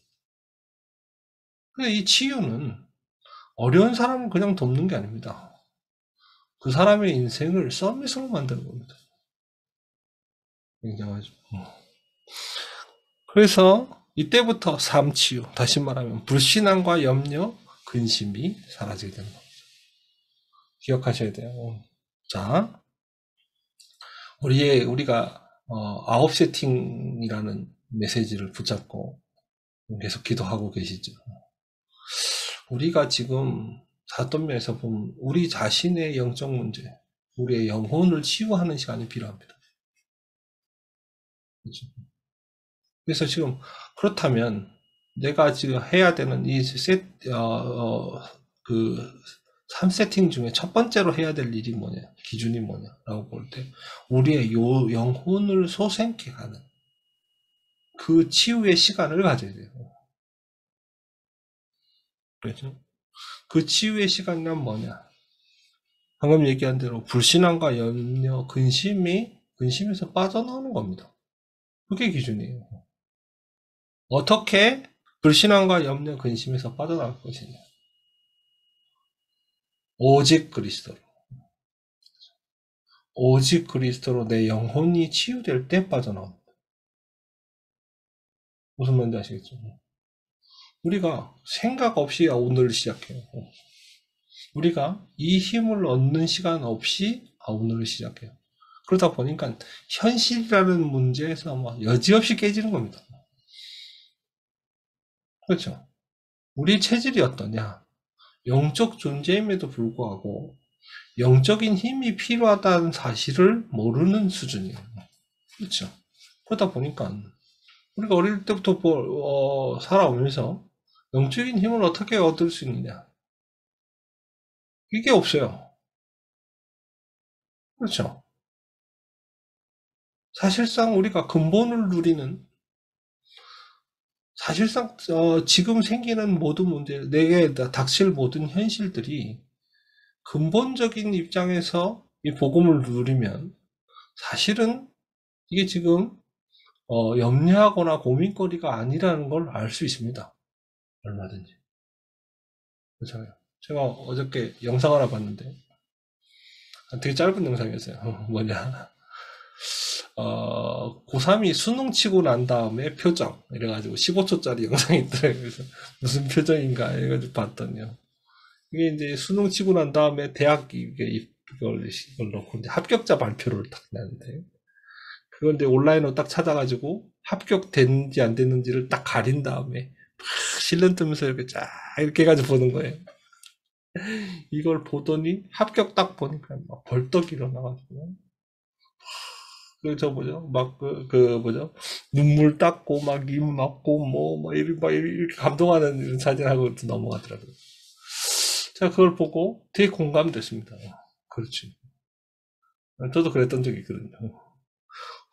근데 이 치유는 어려운 사람을 그냥 돕는 게 아닙니다. 그 사람의 인생을 서밋으로 만드는 겁니다. 굉장하죠. 그래서 이때부터 삶 치유, 다시 말하면 불신앙과 염려, 근심이 사라지게 되는 겁니다. 기억하셔야 돼요. 자, 우리가 아홉 세팅이라는 메시지를 붙잡고 계속 기도하고 계시죠. 우리가 지금 사돈면에서 보면 우리 자신의 영적 문제, 우리의 영혼을 치유하는 시간이 필요합니다. 그렇죠? 그래서 지금 그렇다면 내가 지금 해야 되는 이 3세팅 중에 첫 번째로 해야 될 일이 뭐냐, 기준이 뭐냐라고 볼 때 우리의 영혼을 소생케 하는 그 치유의 시간을 가져야 돼요. 그렇죠? 그 치유의 시간이란 뭐냐? 방금 얘기한 대로 불신앙과 염려, 근심에서 빠져나오는 겁니다. 그게 기준이에요. 어떻게 불신앙과 염려, 근심에서 빠져나올 것이냐? 오직 그리스도로. 오직 그리스도로 내 영혼이 치유될 때 빠져나옵니다. 무슨 말인지 아시겠죠? 우리가 생각 없이 오늘을 시작해요. 우리가 이 힘을 얻는 시간 없이 오늘을 시작해요. 그러다 보니까 현실이라는 문제에서 여지없이 깨지는 겁니다. 그렇죠? 우리 체질이 어떠냐? 영적 존재임에도 불구하고 영적인 힘이 필요하다는 사실을 모르는 수준이에요. 그렇죠? 그러다 보니까 우리가 어릴 때부터 살아오면서 영적인 힘을 어떻게 얻을 수 있느냐? 이게 없어요. 그렇죠? 사실상 우리가 근본을 누리는 사실상 지금 생기는 모든 문제, 내게 닥칠 모든 현실들이 근본적인 입장에서 이 복음을 누리면 사실은 이게 지금 염려하거나 고민거리가 아니라는 걸 알 수 있습니다. 얼마든지. 그렇잖아요. 제가 어저께 영상 하나 봤는데, 되게 짧은 영상이었어요. 뭐냐. 고3이 수능 치고 난 다음에 표정. 이래가지고 15초짜리 영상이 있더라고요. 그래서 무슨 표정인가 해가지고 봤더니요. 이게 이제 수능 치고 난 다음에 대학 이걸 넣고 이제 합격자 발표를 딱 내는데, 그걸 이제 온라인으로 딱 찾아가지고 합격됐는지 안 됐는지를 딱 가린 다음에 막 실눈 뜨면서 이렇게 쫙 이렇게 해가지고 보는 거예요. 이걸 보더니 합격 딱 보니까 막 벌떡 일어나가지고 저 뭐죠? 막 뭐죠? 눈물 닦고 막 입 막고 이렇게 감동하는 이런 사진하고 또 넘어가더라고요. 제가 그걸 보고 되게 공감됐습니다. 그렇지. 저도 그랬던 적이 있거든요.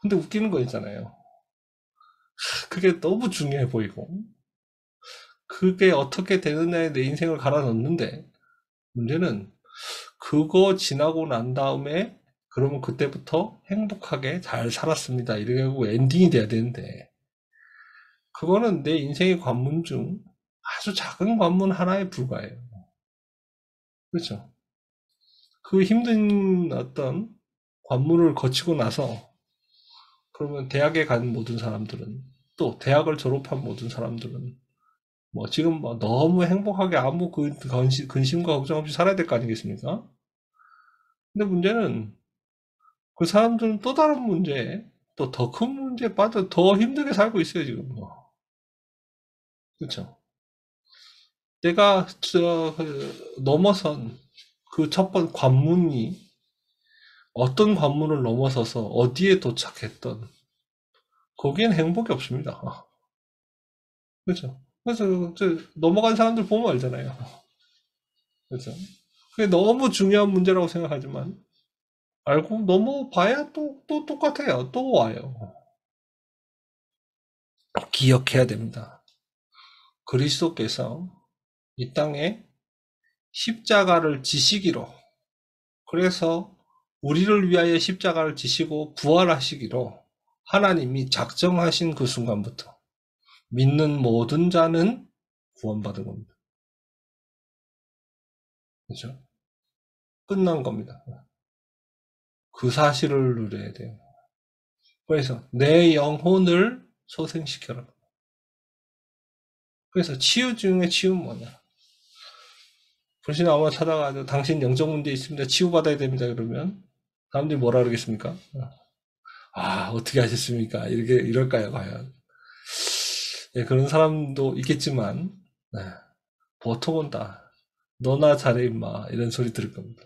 근데 웃기는 거 있잖아요. 그게 너무 중요해 보이고 그게 어떻게 되느냐에 내 인생을 갈아 넣는데 문제는 그거 지나고 난 다음에 그러면 그때부터 행복하게 잘 살았습니다. 이렇게 하고 엔딩이 돼야 되는데 그거는 내 인생의 관문 중 아주 작은 관문 하나에 불과해요. 그렇죠? 그 힘든 어떤 관문을 거치고 나서 그러면 대학에 간 모든 사람들은 또 대학을 졸업한 모든 사람들은 뭐 지금 뭐 너무 행복하게 아무 근심과 걱정 없이 살아야 될 거 아니겠습니까? 근데 문제는 그 사람들은 또 다른 문제에 또 더 큰 문제에 빠져 더 힘들게 살고 있어요 지금 뭐. 그렇죠? 내가 넘어선 그 첫 번 관문이 어떤 관문을 넘어서서 어디에 도착했던 거기엔 행복이 없습니다. 그렇죠? 그래서 넘어간 사람들 보면 알잖아요. 그렇죠? 그게 너무 중요한 문제라고 생각하지만 알고 넘어봐야 또 똑같아요. 또 와요. 기억해야 됩니다. 그리스도께서 이 땅에 십자가를 지시기로 그래서 우리를 위하여 십자가를 지시고 부활하시기로 하나님이 작정하신 그 순간부터 믿는 모든 자는 구원받은 겁니다. 그렇죠? 끝난 겁니다. 그 사실을 누려야 돼요. 그래서 내 영혼을 소생시켜라. 그래서 치유 중에 치유는 뭐냐? 불신 아무나 찾아가지고 당신 영적 문제 있습니다. 치유받아야 됩니다. 그러면 사람들이 뭐라 그러겠습니까? 아, 어떻게 하셨습니까? 이럴까요, 과연? 예, 그런 사람도 있겠지만, 네, 보통은 다, 너나 잘해, 임마. 이런 소리 들을 겁니다.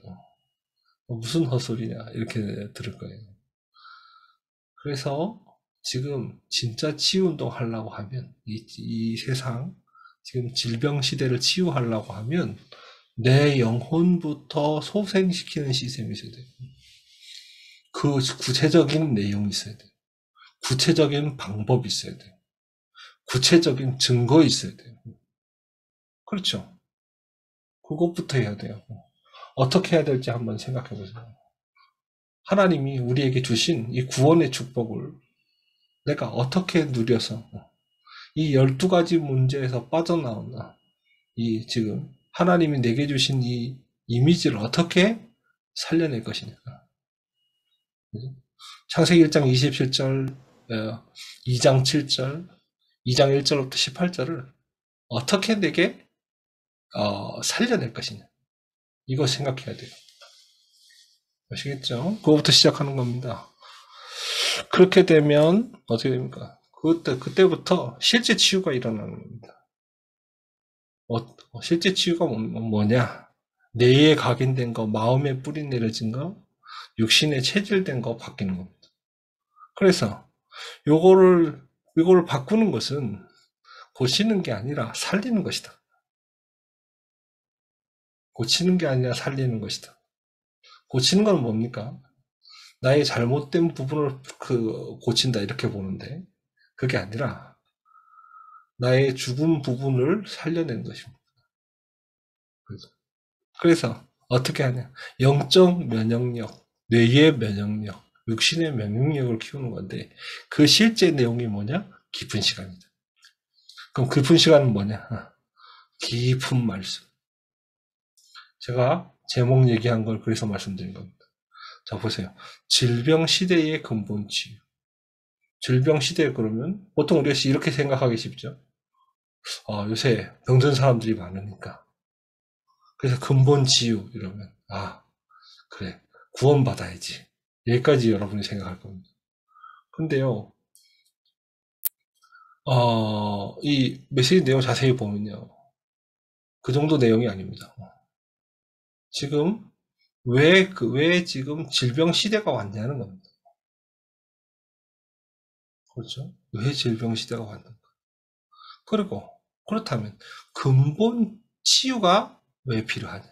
무슨 헛소리냐. 이렇게 들을 거예요. 그래서 지금 진짜 치유운동 하려고 하면, 이 세상, 지금 질병 시대를 치유하려고 하면, 내 영혼부터 소생시키는 시스템이 있어야 돼요. 그 구체적인 내용이 있어야 돼요. 구체적인 방법이 있어야 돼요. 구체적인 증거 있어야 돼요. 그렇죠. 그것부터 해야 돼요. 어떻게 해야 될지 한번 생각해 보세요. 하나님이 우리에게 주신 이 구원의 축복을 내가 어떻게 누려서 이 12가지 문제에서 빠져나오나 이 지금 하나님이 내게 주신 이 이미지를 어떻게 살려낼 것이냐. 창세기 1장 27절, 2장 7절, 2장 1절부터 18절을 어떻게 내게 살려낼 것이냐. 이거 생각해야 돼요. 아시겠죠? 그거부터 시작하는 겁니다. 그렇게 되면 어떻게 됩니까? 그때부터 실제 치유가 일어나는 겁니다. 실제 치유가 뭐냐? 뇌에 각인된 거, 마음에 뿌리 내려진 거, 육신에 체질된 거 바뀌는 겁니다. 그래서 요거를 바꾸는 것은 고치는 게 아니라 살리는 것이다. 고치는 게 아니라 살리는 것이다. 고치는 건 뭡니까? 나의 잘못된 부분을 고친다 이렇게 보는데 그게 아니라 나의 죽은 부분을 살려낸 것입니다. 그래서 어떻게 하냐? 영적 면역력, 뇌의 면역력, 육신의 면역력을 키우는 건데 그 실제 내용이 뭐냐? 깊은 시간이다. 그럼 깊은 시간은 뭐냐? 깊은 말씀. 제가 제목 얘기한 걸 그래서 말씀드린 겁니다. 자, 보세요. 질병 시대의 근본 치유. 질병 시대에 그러면 보통 우리가 이렇게 생각하기 쉽죠. 요새 병든 사람들이 많으니까. 그래서 근본 치유 이러면 그래. 구원받아야지. 여기까지 여러분이 생각할 겁니다. 근데요. 이 메시지 내용 자세히 보면요. 그 정도 내용이 아닙니다. 지금 왜 지금 질병 시대가 왔냐는 겁니다. 그렇죠? 왜 질병 시대가 왔는가? 그리고 그렇다면 근본 치유가 왜 필요하냐?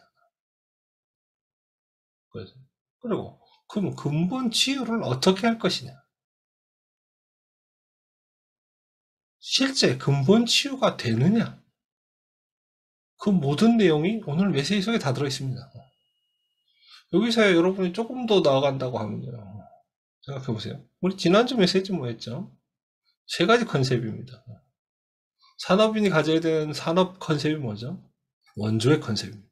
그리고 그럼 근본 치유를 어떻게 할 것이냐? 실제 근본 치유가 되느냐? 그 모든 내용이 오늘 메시지 속에 다 들어있습니다. 여기서 여러분이 조금 더 나아간다고 하면요. 생각해보세요. 우리 지난주 메시지 뭐였죠? 세 가지 컨셉입니다. 산업인이 가져야 되는 산업 컨셉이 뭐죠? 원조의 컨셉입니다.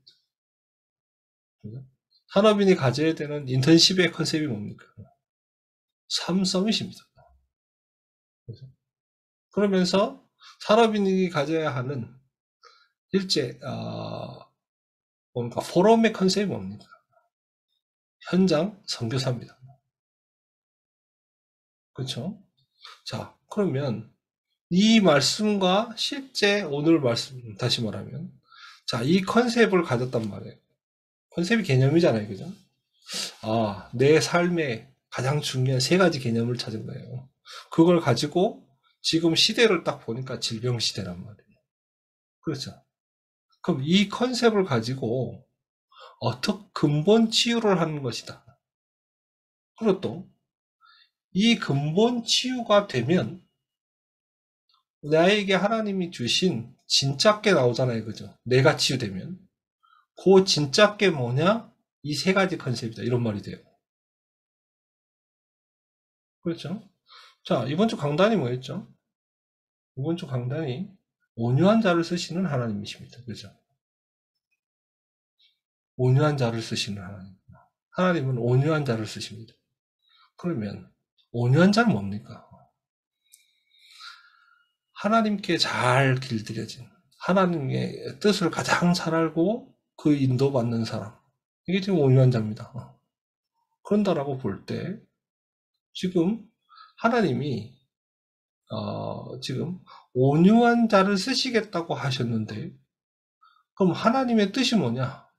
산업인이 가져야 되는 인턴십의 컨셉이 뭡니까? 삼서밋입니다. 그러면서 산업인이 가져야 하는 실제 뭔가 포럼의 컨셉이 뭡니까? 현장 선교사입니다. 그렇죠? 자, 그러면 이 말씀과 실제 오늘 말씀 다시 말하면 자, 이 컨셉을 가졌단 말이에요. 컨셉이 개념이잖아요. 그죠? 내 삶에 가장 중요한 세 가지 개념을 찾은 거예요. 그걸 가지고 지금 시대를 딱 보니까 질병 시대란 말이에요. 그렇죠? 그럼 이 컨셉을 가지고 어떻게 근본 치유를 하는 것이다. 그리고 또 이 근본 치유가 되면 나에게 하나님이 주신 진짜게 나오잖아요. 그죠? 내가 치유되면 그 진짜게 뭐냐? 이 세 가지 컨셉이다. 이런 말이 돼요. 그렇죠? 자, 이번 주 강단이 뭐였죠? 이번 주 강단이 온유한 자를 쓰시는 하나님이십니다. 그죠? 온유한 자를 쓰시는 하나님. 하나님은 온유한 자를 쓰십니다. 그러면 온유한 자는 뭡니까? 하나님께 잘 길들여진 하나님의 뜻을 가장 잘 알고 그 인도받는 사람. 이게 지금 온유한 자입니다. 그런다라고 볼 때 지금 하나님이 지금 온유한 자를 쓰시겠다고 하셨는데 그럼 하나님의 뜻이 뭐냐?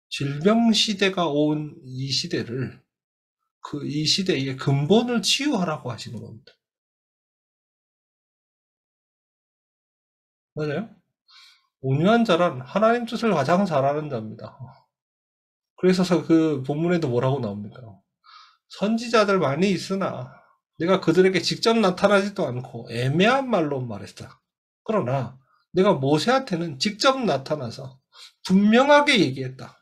질병 시대가 온 이 시대를 이 시대의 근본을 치유하라고 하시는 겁니다. 맞아요? 온유한 자란 하나님 뜻을 가장 잘 아는 자입니다. 그래서 그 본문에도 뭐라고 나옵니까? 선지자들 많이 있으나 내가 그들에게 직접 나타나지도 않고 애매한 말로 말했다. 그러나 내가 모세한테는 직접 나타나서 분명하게 얘기했다.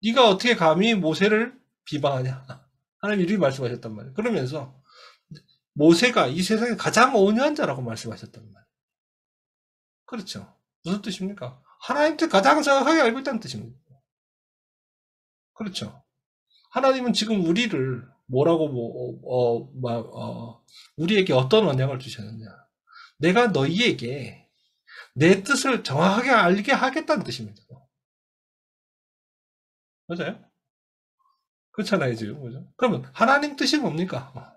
네가 어떻게 감히 모세를 비방하냐? 하나님 이렇게 말씀하셨단 말이에요. 그러면서 모세가 이 세상에 가장 온유한 자라고 말씀하셨단 말이에요. 그렇죠. 무슨 뜻입니까? 하나님께 가장 정확하게 알고 있다는 뜻입니다. 그렇죠. 하나님은 지금 우리를 뭐라고 우리에게 어떤 언약을 주셨느냐? 내가 너희에게 내 뜻을 정확하게 알게 하겠다는 뜻입니다. 맞아요? 그렇잖아요, 지금. 그죠? 그러면 하나님 뜻이 뭡니까?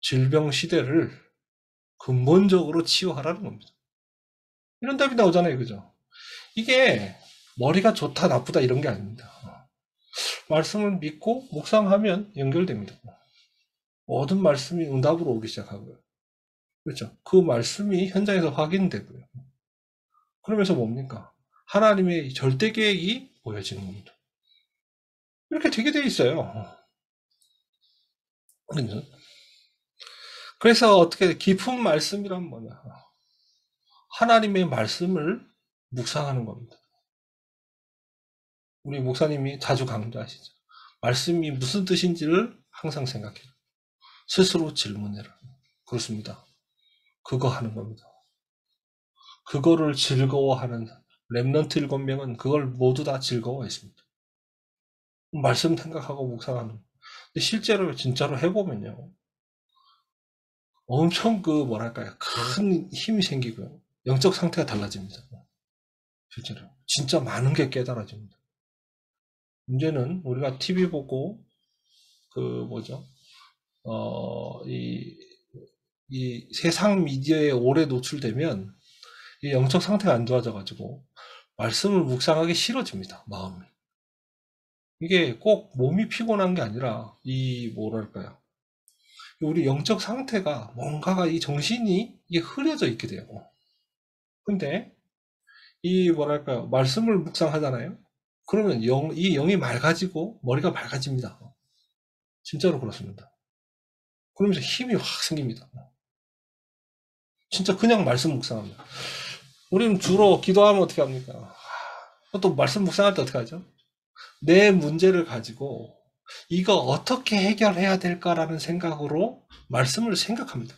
질병 시대를 근본적으로 치유하라는 겁니다. 이런 답이 나오잖아요, 그죠? 이게 머리가 좋다, 나쁘다 이런 게 아닙니다. 말씀을 믿고 묵상하면 연결됩니다. 모든 말씀이 응답으로 오기 시작하고요. 그렇죠? 그 말씀이 현장에서 확인되고요. 그러면서 뭡니까? 하나님의 절대 계획이 보여지는 겁니다. 이렇게 되게 돼 있어요. 그래서 어떻게 깊은 말씀이란 뭐냐? 하나님의 말씀을 묵상하는 겁니다. 우리 목사님이 자주 강조하시죠. 말씀이 무슨 뜻인지를 항상 생각해요. 스스로 질문해라. 그렇습니다. 그거 하는 겁니다. 그거를 즐거워하는 렘넌트 7명은 그걸 모두 다 즐거워했습니다. 말씀 생각하고 묵상하는. 근데 실제로 진짜로 해보면요. 엄청 뭐랄까요. 큰 힘이 생기고요. 영적 상태가 달라집니다. 실제로. 진짜 많은 게 깨달아집니다. 문제는 우리가 TV 보고, 뭐죠? 이 세상 미디어에 오래 노출되면 이 영적 상태가 안 좋아져가지고 말씀을 묵상하기 싫어집니다. 마음이. 이게 꼭 몸이 피곤한 게 아니라 뭐랄까요. 우리 영적 상태가 뭔가가 이 정신이 이게 흐려져 있게 돼요. 근데 뭐랄까요. 말씀을 묵상하잖아요. 그러면 이 영이 맑아지고 머리가 맑아집니다. 진짜로 그렇습니다. 그러면서 힘이 확 생깁니다. 진짜 그냥 말씀 묵상합니다. 우리는 주로 기도하면 어떻게 합니까? 또 말씀 묵상할 때 어떻게 하죠? 내 문제를 가지고 이거 어떻게 해결해야 될까라는 생각으로 말씀을 생각합니다.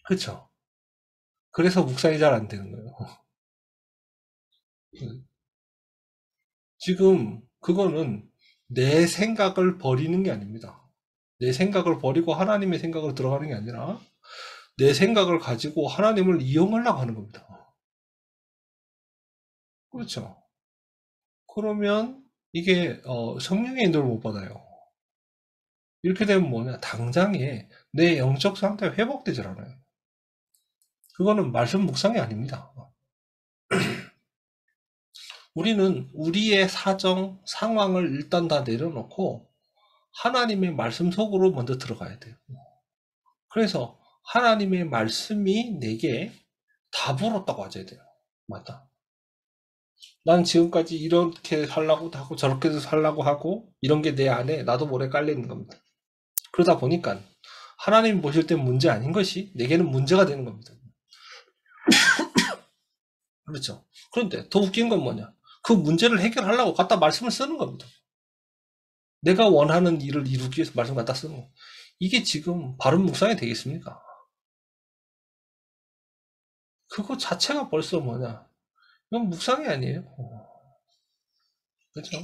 그렇죠? 그래서 묵상이 잘 안 되는 거예요. 지금 그거는 내 생각을 버리는 게 아닙니다. 내 생각을 버리고 하나님의 생각으로 들어가는 게 아니라 내 생각을 가지고 하나님을 이용하려고 하는 겁니다. 그렇죠? 그러면 이게 성령의 인도를 못 받아요. 이렇게 되면 뭐냐? 당장에 내 영적 상태가 회복되질 않아요. 그거는 말씀 묵상이 아닙니다. 우리는 우리의 사정, 상황을 일단 다 내려놓고 하나님의 말씀 속으로 먼저 들어가야 돼요. 그래서 하나님의 말씀이 내게 답으로 딱 와줘야 돼요. 맞다. 난 지금까지 이렇게 살라고 하고 저렇게 살라고 하고 이런 게 내 안에 나도 모래 깔려 있는 겁니다. 그러다 보니까 하나님 보실 땐 문제 아닌 것이 내게는 문제가 되는 겁니다. 그렇죠. 그런데 더 웃긴 건 뭐냐? 그 문제를 해결하려고 갖다 말씀을 쓰는 겁니다. 내가 원하는 일을 이루기 위해서 말씀 갖다 쓰는 거. 이게 지금 바른 묵상이 되겠습니까? 그거 자체가 벌써 뭐냐? 이건 묵상이 아니에요. 그렇죠?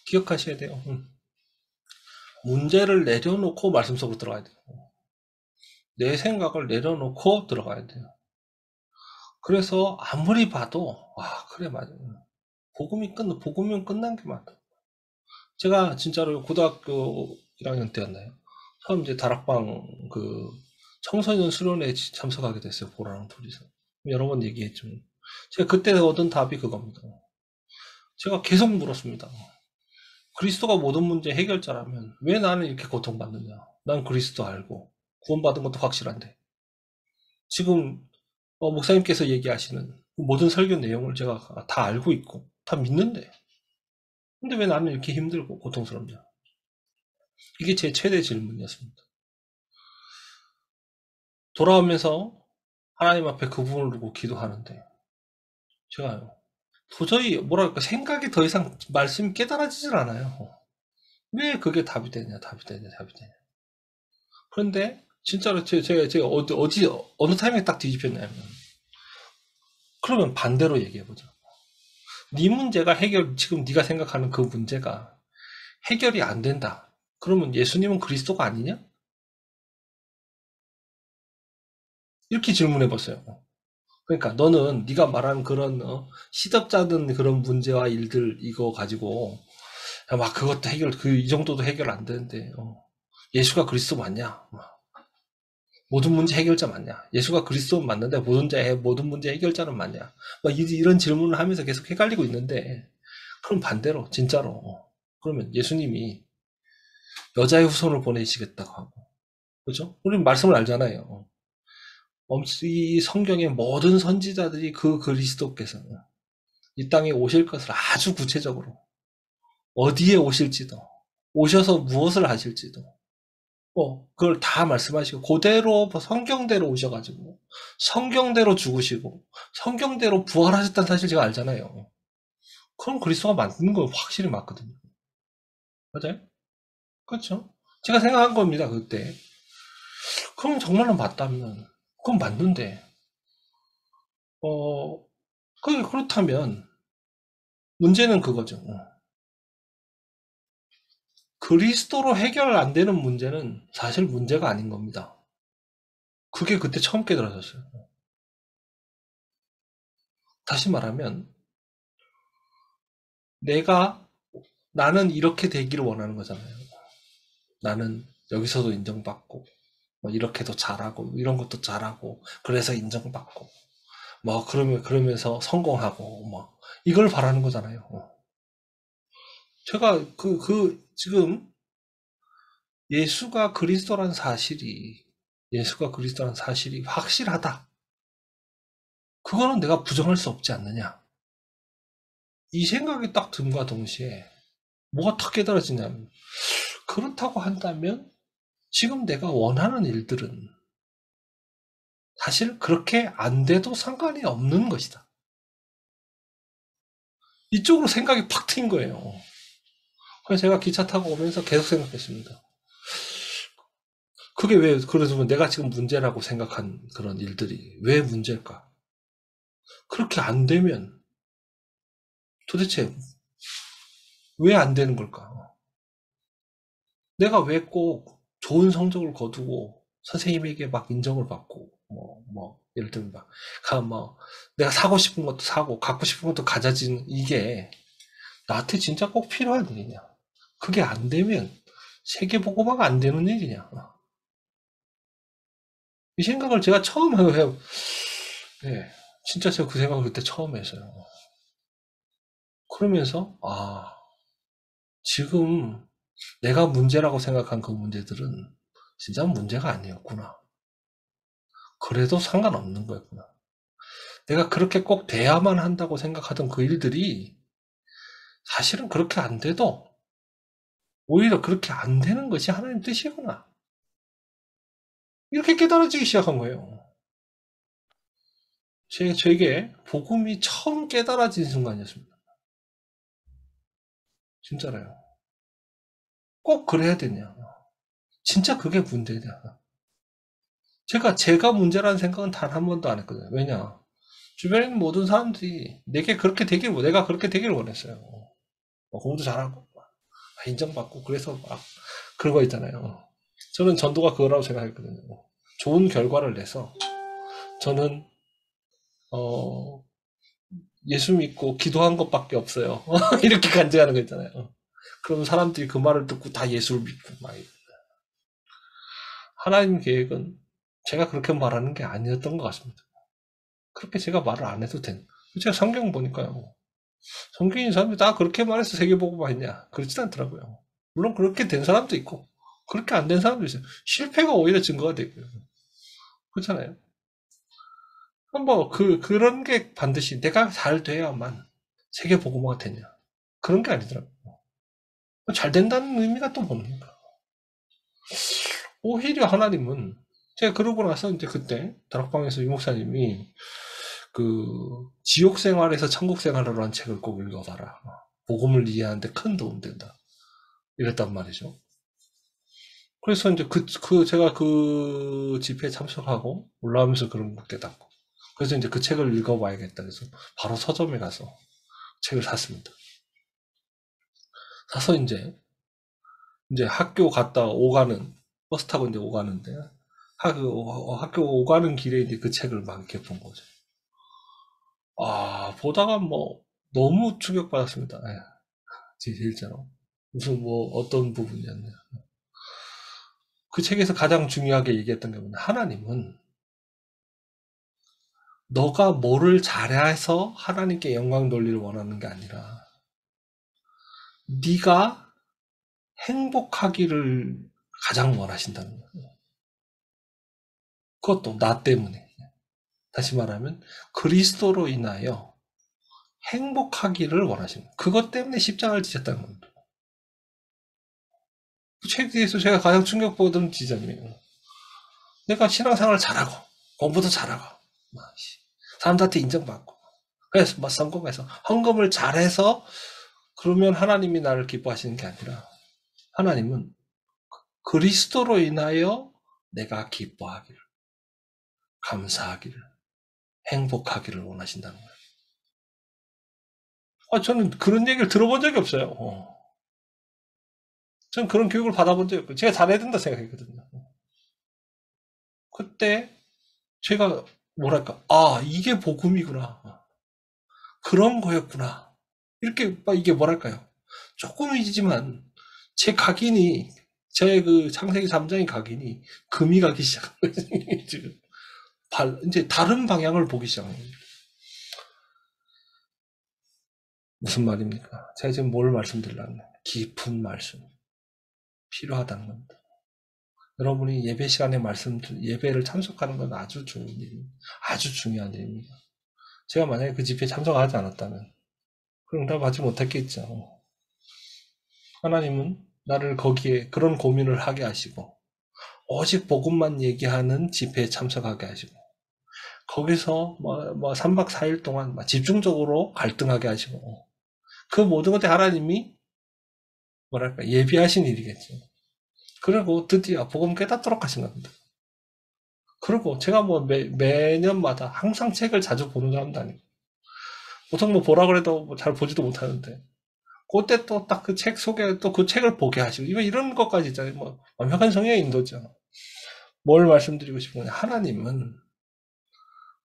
기억하셔야 돼요. 문제를 내려놓고 말씀 속으로 들어가야 돼요. 내 생각을 내려놓고 들어가야 돼요. 그래서 아무리 봐도 그래 맞아. 복음이면 끝난 게 맞다. 제가 진짜로 고등학교 1학년 때였나요? 처음 이제 다락방 청소년 수련회에 참석하게 됐어요. 보라랑 둘이서. 여러 번 얘기했죠. 제가 그때 얻은 답이 그겁니다. 제가 계속 물었습니다. 그리스도가 모든 문제 해결자라면 왜 나는 이렇게 고통받느냐? 난 그리스도 알고 구원받은 것도 확실한데 지금 목사님께서 얘기하시는 모든 설교 내용을 제가 다 알고 있고 다 믿는데 근데 왜 나는 이렇게 힘들고 고통스럽냐? 이게 제 최대 질문이었습니다. 돌아오면서 하나님 앞에 그 부분을 두고 기도하는데 제가요 도저히 뭐랄까 생각이 더 이상 말씀이 깨달아지질 않아요. 왜 그게 답이 되냐. 그런데 진짜로 제가 어느 타이밍에 딱 뒤집혔냐면 그러면 반대로 얘기해보자. 네 문제가 지금 네가 생각하는 그 문제가 해결이 안 된다. 그러면 예수님은 그리스도가 아니냐? 이렇게 질문해봤어요. 그러니까 너는 네가 말하는 그런 시덥잖은 그런 문제와 일들 이거 가지고 막 그것도 이 정도도 해결 안 되는데 예수가 그리스도 맞냐? 모든 문제 해결자 맞냐? 예수가 그리스도는 맞는데 모든 문제 해결자는 맞냐? 이런 질문을 하면서 계속 헷갈리고 있는데 그럼 반대로 진짜로 그러면 예수님이 여자의 후손을 보내시겠다고 하고 그렇죠? 우리는 말씀을 알잖아요. 이 성경의 모든 선지자들이 그 그리스도께서 이 땅에 오실 것을 아주 구체적으로 어디에 오실지도 오셔서 무엇을 하실지도 그걸 다 말씀하시고 그대로 성경대로 오셔가지고 성경대로 죽으시고 성경대로 부활하셨다는 사실 제가 알잖아요. 그럼 그리스도가 만드는 건 확실히 맞거든요. 맞아요? 그렇죠? 제가 생각한 겁니다, 그때. 그럼 정말로 맞다면, 그건 맞는데, 그렇다면, 문제는 그거죠. 그리스도로 해결 안 되는 문제는 사실 문제가 아닌 겁니다. 그게 그때 처음 깨달아졌어요. 다시 말하면, 나는 이렇게 되기를 원하는 거잖아요. 나는 여기서도 인정받고, 뭐 이렇게도 잘하고, 이런 것도 잘하고, 그래서 인정받고, 뭐, 그러면서 성공하고, 뭐, 이걸 바라는 거잖아요. 제가 지금 예수가 그리스도란 사실이 확실하다. 그거는 내가 부정할 수 없지 않느냐. 이 생각이 딱 듦과 동시에 뭐가 탁 깨달아지냐면, 그렇다고 한다면 지금 내가 원하는 일들은 사실 그렇게 안 돼도 상관이 없는 것이다. 이쪽으로 생각이 팍 트인 거예요. 그래서 제가 기차 타고 오면서 계속 생각했습니다. 그게 왜, 그래서 내가 지금 문제라고 생각한 그런 일들이 왜 문제일까? 그렇게 안 되면 도대체 왜 안 되는 걸까? 내가 왜 꼭 좋은 성적을 거두고 선생님에게 막 인정을 받고, 예를 들면 내가 사고 싶은 것도 사고, 갖고 싶은 것도 가져진 이게 나한테 진짜 꼭 필요한 일이냐? 그게 안 되면 세계보고마가 안 되는 일이냐? 이 생각을 제가 처음 해요. 네, 진짜 제가 그 생각을 그때 처음 했어요. 그러면서, 지금 내가 문제라고 생각한 그 문제들은 진짜 문제가 아니었구나. 그래도 상관없는 거였구나. 내가 그렇게 꼭 돼야만 한다고 생각하던 그 일들이 사실은 그렇게 안 돼도 오히려 그렇게 안 되는 것이 하나님 뜻이구나. 이렇게 깨달아지기 시작한 거예요. 제게 복음이 처음 깨달아진 순간이었습니다. 진짜로요. 꼭 그래야 되냐. 진짜 그게 문제냐. 제가 문제라는 생각은 단 한 번도 안 했거든요. 왜냐. 주변에 있는 모든 사람들이 내가 그렇게 되기를 원했어요. 공부도 잘하고, 인정받고, 그래서 그런 거 있잖아요. 저는 전도가 그거라고 생각했거든요. 좋은 결과를 내서, 저는, 어, 예수 믿고 기도한 것밖에 없어요. 이렇게 간증하는 거 있잖아요. 그럼 사람들이 그 말을 듣고 다 예수를 믿고, 하나님 계획은 제가 그렇게 말하는 게 아니었던 것 같습니다. 그렇게 제가 말을 안 해도 된. 제가 성경 보니까요. 성경인 사람들이 다 그렇게 말해서 세계보고만 했냐? 그렇진 않더라고요. 물론 그렇게 된 사람도 있고, 그렇게 안 된 사람도 있어요. 실패가 오히려 증거가 되고요. 그렇잖아요. 그런 게 반드시 내가 잘 돼야만 세계보고마가 되냐. 그런 게 아니더라고요. 잘 된다는 의미가 또 뭡니까? 오히려 하나님은, 제가 그러고 나서 이제 그때 다락방에서 유 목사님이 지옥 생활에서 천국 생활이라는 책을 꼭 읽어봐라. 복음을 이해하는데 큰 도움 된다. 이랬단 말이죠. 그래서 이제 제가 그 집회에 참석하고 올라오면서 그런 걸 깨닫고. 그래서 이제 그 책을 읽어봐야겠다. 그래서 바로 서점에 가서 책을 샀습니다. 사서 이제 학교 갔다 오가는, 버스 타고 이제 오가는데, 학교 오가는 길에 이제 그 책을 막 이렇게 본 거죠. 보다가 너무 충격받았습니다. 예, 진짜로. 무슨 어떤 부분이었냐. 그 책에서 가장 중요하게 얘기했던 게 뭐냐. 하나님은 너가 뭐를 잘해서 하나님께 영광 돌리를 원하는 게 아니라 네가 행복하기를 가장 원하신다는 거예요. 그것도 나 때문에. 다시 말하면 그리스도로 인하여 행복하기를 원하시는 거예요. 그것 때문에 십자가를 지셨다는 겁니다. 그 책에서 제가 가장 충격받은 지점이에요. 내가 신앙생활을 잘하고 공부도 잘하고 사람들한테 인정받고 그래서 막 성공해서 헌금을 잘해서 그러면 하나님이 나를 기뻐하시는 게 아니라 하나님은 그리스도로 인하여 내가 기뻐하기를, 감사하기를, 행복하기를 원하신다는 거예요. 저는 그런 얘기를 들어본 적이 없어요. 저는 그런 교육을 받아본 적이 없고 제가 잘해야 된다 생각했거든요. 그때 제가 뭐랄까, 이게 복음이구나, 그런 거였구나, 이렇게 이게 뭐랄까요, 조금이지만 제 각인이, 제 그 창세기 3장의 각인이 금이 가기 시작한 거예요. 지금 이제 다른 방향을 보기 시작한 거예요. 무슨 말입니까? 제가 지금 뭘 말씀드리려면 깊은 말씀 필요하다는 겁니다. 여러분이 예배 시간에 예배를 참석하는 건 아주 좋은 일입니다. 아주 중요한 일입니다. 제가 만약에 그 집회에 참석하지 않았다면 그럼 응답하지 못했겠죠. 하나님은 나를 거기에 그런 고민을 하게 하시고 오직 복음만 얘기하는 집회에 참석하게 하시고 거기서 3박 4일 동안 집중적으로 갈등하게 하시고 그 모든 것에 하나님이 뭐랄까 예비하신 일이겠죠. 그리고 드디어 복음 깨닫도록 하신 겁니다. 그리고 제가 매년마다 항상 책을 자주 보는 사람도 아니고 보통 보라 그래도 잘 보지도 못하는데 그때 또 딱 그 책 속에 또 그 책을 보게 하시고 이런 것까지 있잖아요. 완벽한 성령의 인도죠. 뭘 말씀드리고 싶은 거냐, 하나님은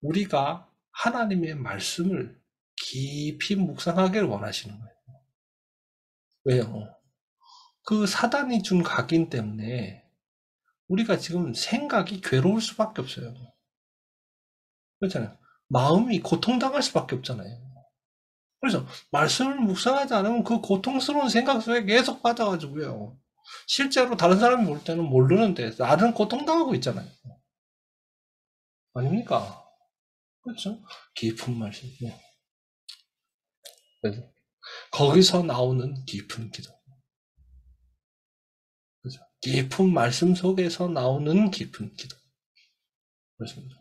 우리가 하나님의 말씀을 깊이 묵상하기를 원하시는 거예요. 왜요? 그 사단이 준 각인 때문에 우리가 지금 생각이 괴로울 수밖에 없어요. 그렇잖아요. 마음이 고통당할 수밖에 없잖아요. 그래서 말씀을 묵상하지 않으면 그 고통스러운 생각 속에 계속 빠져가지고요. 실제로 다른 사람이 볼 때는 모르는데 나는 고통당하고 있잖아요. 아닙니까? 그렇죠? 깊은 말씀. 그래서 거기서 나오는 깊은 기도. 그렇죠? 깊은 말씀 속에서 나오는 깊은 기도. 그렇습니다.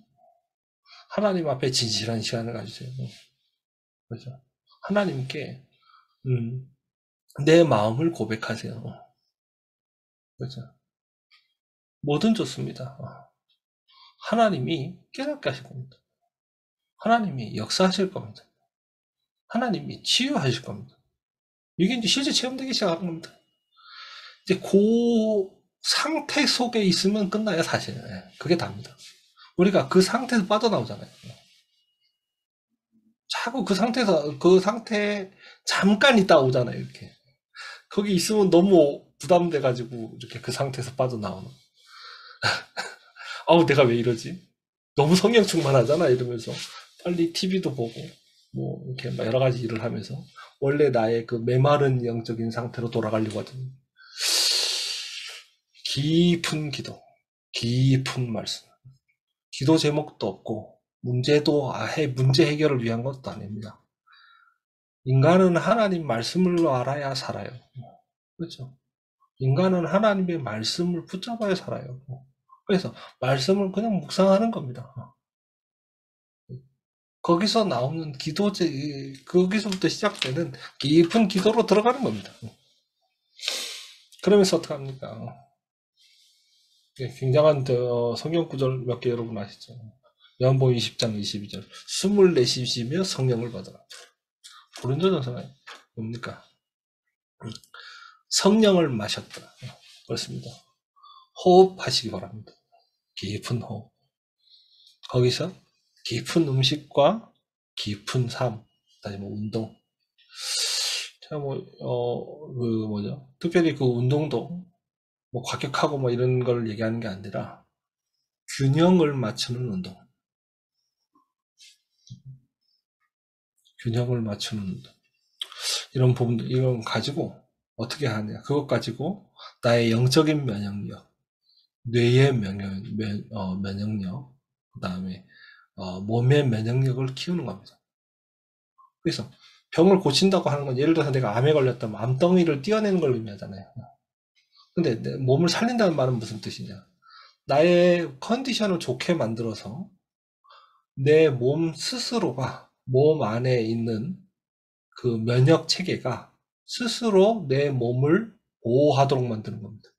하나님 앞에 진실한 시간을 가지세요. 그렇죠? 하나님께 내 마음을 고백하세요. 그렇죠? 뭐든 좋습니다. 하나님이 깨닫게 하실 겁니다. 하나님이 역사하실 겁니다. 하나님이 치유하실 겁니다. 이게 이제 실제 체험되기 시작하는 겁니다. 이제 그 상태 속에 있으면 끝나요, 사실. 그게 답니다. 우리가 그 상태에서 빠져나오잖아요. 자꾸 그 상태에 잠깐 있다 오잖아요, 이렇게. 거기 있으면 너무 부담돼가지고, 이렇게 그 상태에서 빠져나오는. 내가 왜 이러지? 너무 성령 충만하잖아, 이러면서. 빨리 TV도 보고, 이렇게 여러 가지 일을 하면서, 원래 나의 그 메마른 영적인 상태로 돌아가려고 하더니, 깊은 기도, 깊은 말씀. 기도 제목도 없고, 문제 해결을 위한 것도 아닙니다. 인간은 하나님 말씀을 알아야 살아요. 그렇죠? 인간은 하나님의 말씀을 붙잡아야 살아요. 그래서 말씀을 그냥 묵상하는 겁니다. 거기서 나오는 거기서부터 시작되는 깊은 기도로 들어가는 겁니다. 그러면서 어떡합니까? 굉장한 성경 구절 몇 개 여러분 아시죠? 요한복음 20장 22절. 숨을 내쉬시며 성령을 받아라. 고린도전서에 뭡니까? 성령을 마셨다. 그렇습니다. 호흡하시기 바랍니다. 깊은 호흡. 거기서 깊은 음식과 깊은 삶, 다시 운동. 제가 특별히 그 운동도 과격하고 이런 걸 얘기하는 게 아니라 균형을 맞추는 운동. 균형을 맞추는 운동. 이런 부분들, 이런 가지고 어떻게 하냐. 그것 가지고 나의 영적인 면역력, 뇌의 면역력, 그 다음에 몸의 면역력을 키우는 겁니다. 그래서 병을 고친다고 하는 건 예를 들어서 내가 암에 걸렸다면 암덩이를 띄어내는 걸 의미하잖아요. 근데 내 몸을 살린다는 말은 무슨 뜻이냐. 나의 컨디션을 좋게 만들어서 내 몸 스스로가 몸 안에 있는 그 면역 체계가 스스로 내 몸을 보호하도록 만드는 겁니다.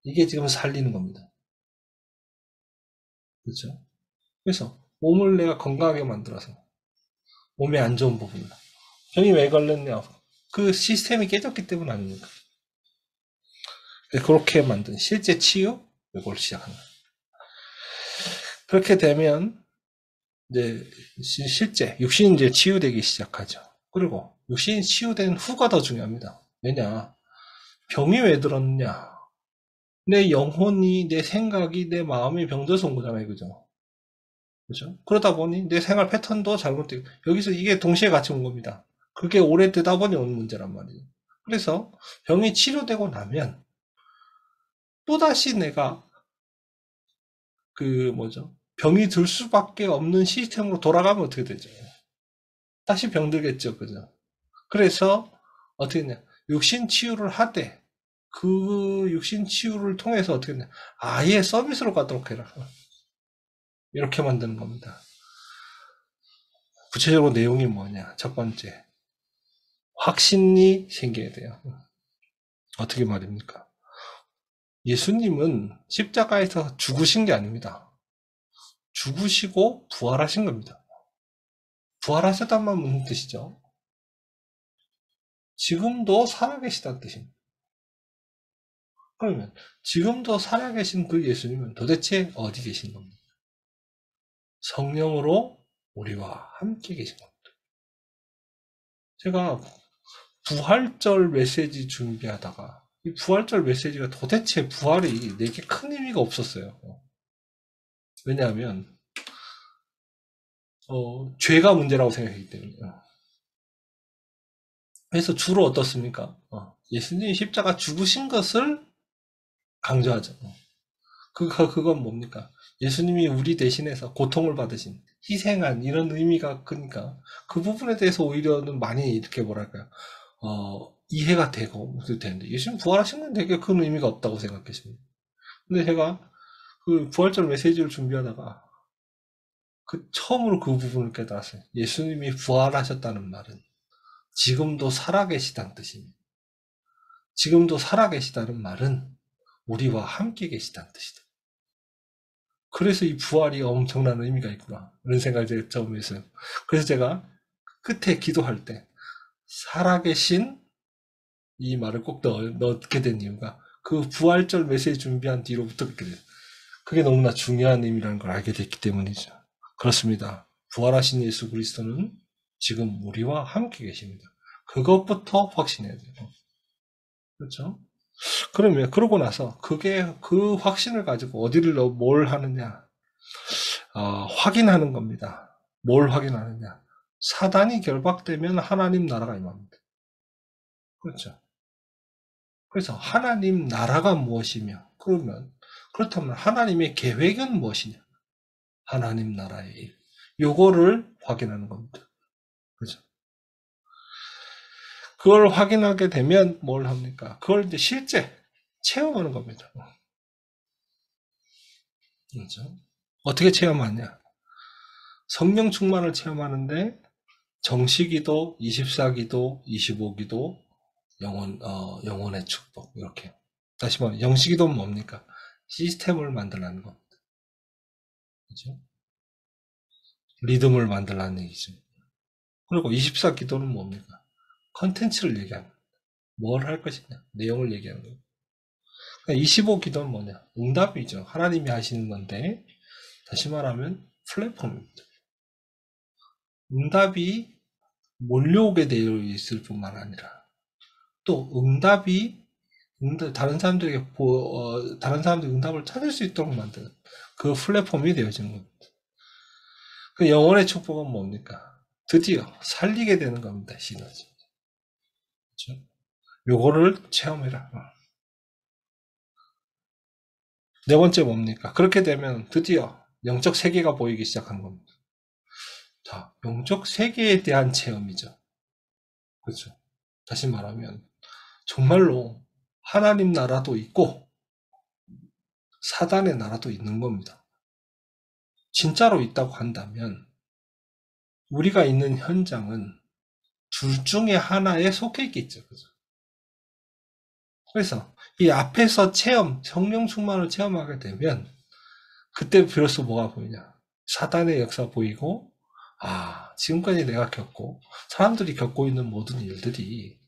이게 지금 살리는 겁니다. 그렇죠? 그래서 몸을 내가 건강하게 만들어서 몸에 안 좋은 부분을 병이 왜 걸렸냐? 그 시스템이 깨졌기 때문 아닙니까? 그렇게 만든 실제 치유 이걸 시작하는 거예요. 그렇게 되면 이제 실제 육신이 이제 치유되기 시작하죠. 그리고 육신이 치유된 후가 더 중요합니다. 왜냐? 병이 왜 들었냐? 내 영혼이, 내 생각이, 내 마음이 병들어서 온 거잖아요. 그죠? 그죠? 그러다 보니 내 생활 패턴도 잘못되고, 여기서 이게 동시에 같이 온 겁니다. 그게 오래되다 보니 온 문제란 말이에요. 그래서 병이 치료되고 나면 또다시 내가 그 뭐죠? 병이 들 수밖에 없는 시스템으로 돌아가면 어떻게 되죠? 다시 병들겠죠. 그죠? 그래서 어떻게 했냐? 육신 치유를 하되 그 육신 치유를 통해서 어떻게 했냐? 아예 서비스로 가도록 해라. 이렇게 만드는 겁니다. 구체적으로 내용이 뭐냐? 첫 번째, 확신이 생겨야 돼요. 어떻게 말입니까? 예수님은 십자가에서 죽으신 게 아닙니다. 죽으시고 부활하신 겁니다. 부활하셨단 말 무슨 뜻이죠? 지금도 살아계시다는 뜻입니다. 그러면 지금도 살아계신 그 예수님은 도대체 어디 계신 겁니까? 성령으로 우리와 함께 계신 겁니다. 제가 부활절 메시지 준비하다가 이 부활절 메시지가 도대체 부활이 내게 큰 의미가 없었어요. 왜냐하면 죄가 문제라고 생각했기 때문에. 그래서 주로 어떻습니까? 예수님이 십자가 죽으신 것을 강조하죠. 그건 뭡니까? 예수님이 우리 대신해서 고통을 받으신, 희생한 이런 의미가 크니까 그 부분에 대해서 오히려는 많이 이렇게 뭐랄까요? 이해가 되고 되는데 예수님 부활하신 건 되게 큰 의미가 없다고 생각했습니다. 근데 제가 그 부활절 메시지를 준비하다가 처음으로 그 부분을 깨달았어요. 예수님이 부활하셨다는 말은 지금도 살아계시다는 뜻입니다. 지금도 살아계시다는 말은 우리와 함께 계시다는 뜻이다. 그래서 이 부활이 엄청난 의미가 있구나. 이런 생각을 제가 처음 했어요. 그래서 제가 끝에 기도할 때 살아계신 이 말을 꼭 넣게 된 이유가 그 부활절 메시지 준비한 뒤로부터 그렇게 돼요. 그게 너무나 중요한 의미라는 걸 알게 됐기 때문이죠. 그렇습니다. 부활하신 예수 그리스도는 지금 우리와 함께 계십니다. 그것부터 확신해야 돼요. 그렇죠? 그러면 그러고 나서 그 확신을 가지고 어디를 뭘 하느냐? 확인하는 겁니다. 뭘 확인하느냐? 사단이 결박되면 하나님 나라가 임합니다. 그렇죠? 그래서 하나님 나라가 무엇이며 그렇다면 하나님의 계획은 무엇이냐? 하나님 나라의 일. 요거를 확인하는 겁니다. 그죠? 그걸 확인하게 되면 뭘 합니까? 그걸 이제 실제 체험하는 겁니다. 그렇죠? 어떻게 체험하냐? 성령 충만을 체험하는데 정시기도, 24기도, 25기도, 영혼의 축복 이렇게. 다시 말해 영시기도는 뭡니까? 시스템을 만들라는 겁니다. 그렇죠? 리듬을 만들라는 얘기죠. 그리고 24기도는 뭡니까? 컨텐츠를 얘기하는 겁니다. 뭘 할 것이냐? 내용을 얘기하는 거예요. 25기도는 뭐냐? 응답이죠. 하나님이 하시는 건데 다시 말하면 플랫폼입니다. 응답이 몰려오게 되어 있을 뿐만 아니라 또 다른 다른 사람들이 응답을 찾을 수 있도록 만드는 그 플랫폼이 되어지는 겁니다. 그 영혼의 축복은 뭡니까? 드디어 살리게 되는 겁니다. 시너지. 그렇죠? 요거를 체험해라. 네 번째 뭡니까? 그렇게 되면 드디어 영적 세계가 보이기 시작한 겁니다. 자, 영적 세계에 대한 체험이죠. 그렇죠? 다시 말하면 정말로 하나님 나라도 있고 사단의 나라도 있는 겁니다. 진짜로 있다고 한다면 우리가 있는 현장은 둘 중에 하나에 속해 있겠죠. 그죠? 그래서 이 앞에서 성령 충만을 체험하게 되면 그때 비로소 뭐가 보이냐? 사단의 역사 보이고, 지금까지 내가 겪고 사람들이 겪고 있는 모든 일들이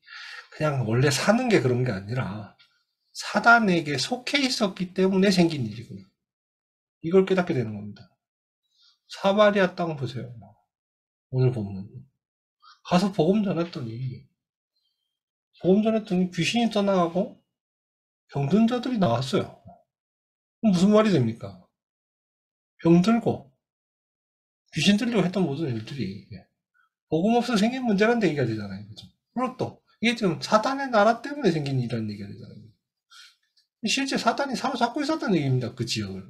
그냥 원래 사는 게 그런 게 아니라 사단에게 속해 있었기 때문에 생긴 일이구나. 이걸 깨닫게 되는 겁니다. 사마리아 땅 보세요. 오늘 보면 가서 복음 전했더니 귀신이 떠나가고 병든 자들이 나왔어요. 무슨 말이 됩니까? 병들고 귀신 들리고 했던 모든 일들이 복음 없어 생긴 문제란 얘기가 되잖아요. 그죠? 그리고 또 이게 지금 사단의 나라 때문에 생긴 일이라는 얘기가 되잖아요. 실제 사단이 사로잡고 있었던 얘기입니다. 그 지역을.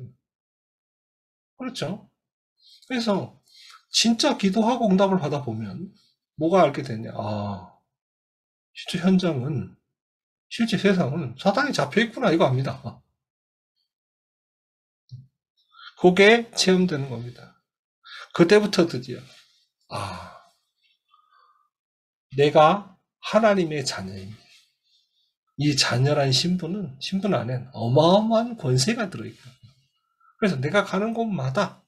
그렇죠? 그래서 진짜 기도하고 응답을 받아보면 뭐가 알게 되냐. 실제 현장은 실제 세상은 사단이 잡혀있구나 이거 압니다. 그게 체험되는 겁니다. 그때부터 드디어 내가 하나님의 자녀입니다. 이 자녀란 신분 안엔 어마어마한 권세가 들어있고 그래서 내가 가는 곳마다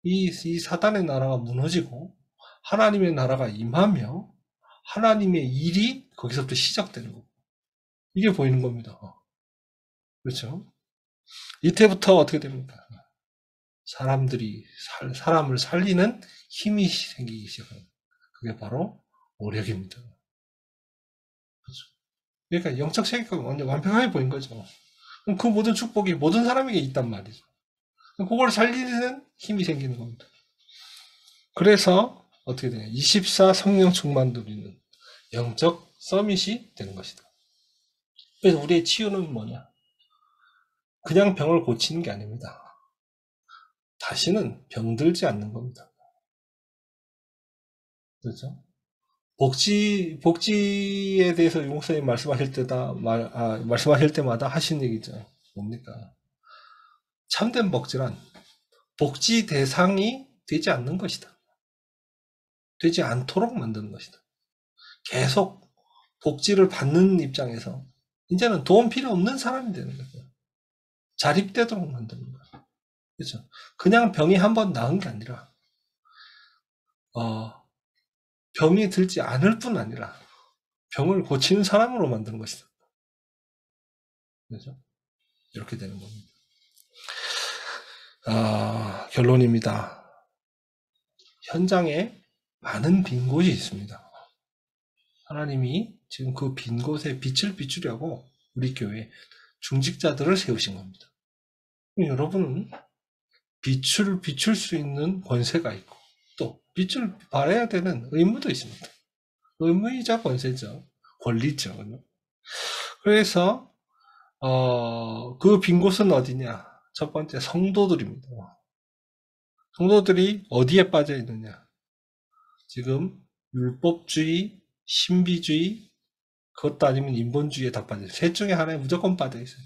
이 사단의 나라가 무너지고 하나님의 나라가 임하며 하나님의 일이 거기서부터 시작되는 거고 이게 보이는 겁니다. 그렇죠? 이때부터 어떻게 됩니까? 사람을 살리는 힘이 생기기 시작합니다. 그게 바로 오력입니다. 그렇죠? 그러니까 영적 세계가 완전 완벽하게 보인 거죠. 그럼 그 모든 축복이 모든 사람에게 있단 말이죠. 그걸 살리는 힘이 생기는 겁니다. 그래서 어떻게 되냐? 24 성령 충만 누리는 영적 서밋이 되는 것이다. 그래서 우리의 치유는 뭐냐? 그냥 병을 고치는 게 아닙니다. 다시는 병들지 않는 겁니다. 그렇죠? 복지에 대해서 용사님 말씀하실 때마다 하신 얘기죠. 뭡니까? 참된 복지란 복지 대상이 되지 않는 것이다. 되지 않도록 만드는 것이다. 계속 복지를 받는 입장에서 이제는 도움 필요 없는 사람이 되는 거죠. 자립되도록 만드는 거예요. 그렇죠? 그냥 병이 한번 나은 게 아니라 병이 들지 않을 뿐 아니라 병을 고치는 사람으로 만드는 것이다. 그렇죠? 이렇게 되는 겁니다. 결론입니다. 현장에 많은 빈 곳이 있습니다. 하나님이 지금 그 빈 곳에 빛을 비추려고 우리 교회 중직자들을 세우신 겁니다. 여러분은 빛을 비출 수 있는 권세가 있고 또 빛을 발해야 되는 의무도 있습니다. 의무이자 권세죠. 권리죠. 그래서 그 빈 곳은 어디냐? 첫 번째 성도들입니다. 성도들이 어디에 빠져 있느냐? 지금 율법주의, 신비주의, 그것도 아니면 인본주의에 다 빠져 있어요. 셋 중에 하나에 무조건 빠져 있어요.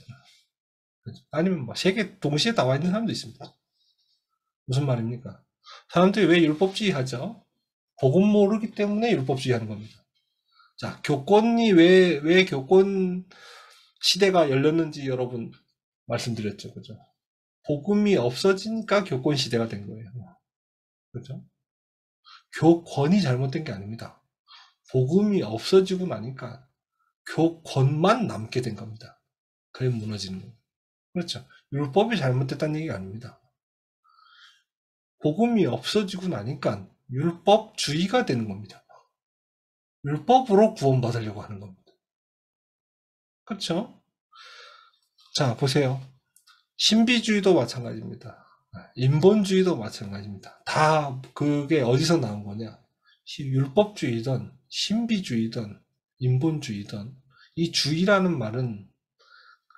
아니면 세 개 동시에 나와 있는 사람도 있습니다. 무슨 말입니까? 사람들이 왜 율법주의 하죠? 복음 모르기 때문에 율법주의 하는 겁니다. 자, 교권이 왜 교권 시대가 열렸는지 여러분 말씀드렸죠. 그죠? 복음이 없어지니까 교권 시대가 된 거예요. 그죠? 교권이 잘못된 게 아닙니다. 복음이 없어지고 나니까 교권만 남게 된 겁니다. 그래 무너지는 거예요. 그렇죠. 율법이 잘못됐다는 얘기가 아닙니다. 복음이 없어지고 나니까 율법주의가 되는 겁니다. 율법으로 구원받으려고 하는 겁니다. 그렇죠? 자, 보세요. 신비주의도 마찬가지입니다. 인본주의도 마찬가지입니다. 다 그게 어디서 나온 거냐? 율법주의든 신비주의든 인본주의든 이 주의라는 말은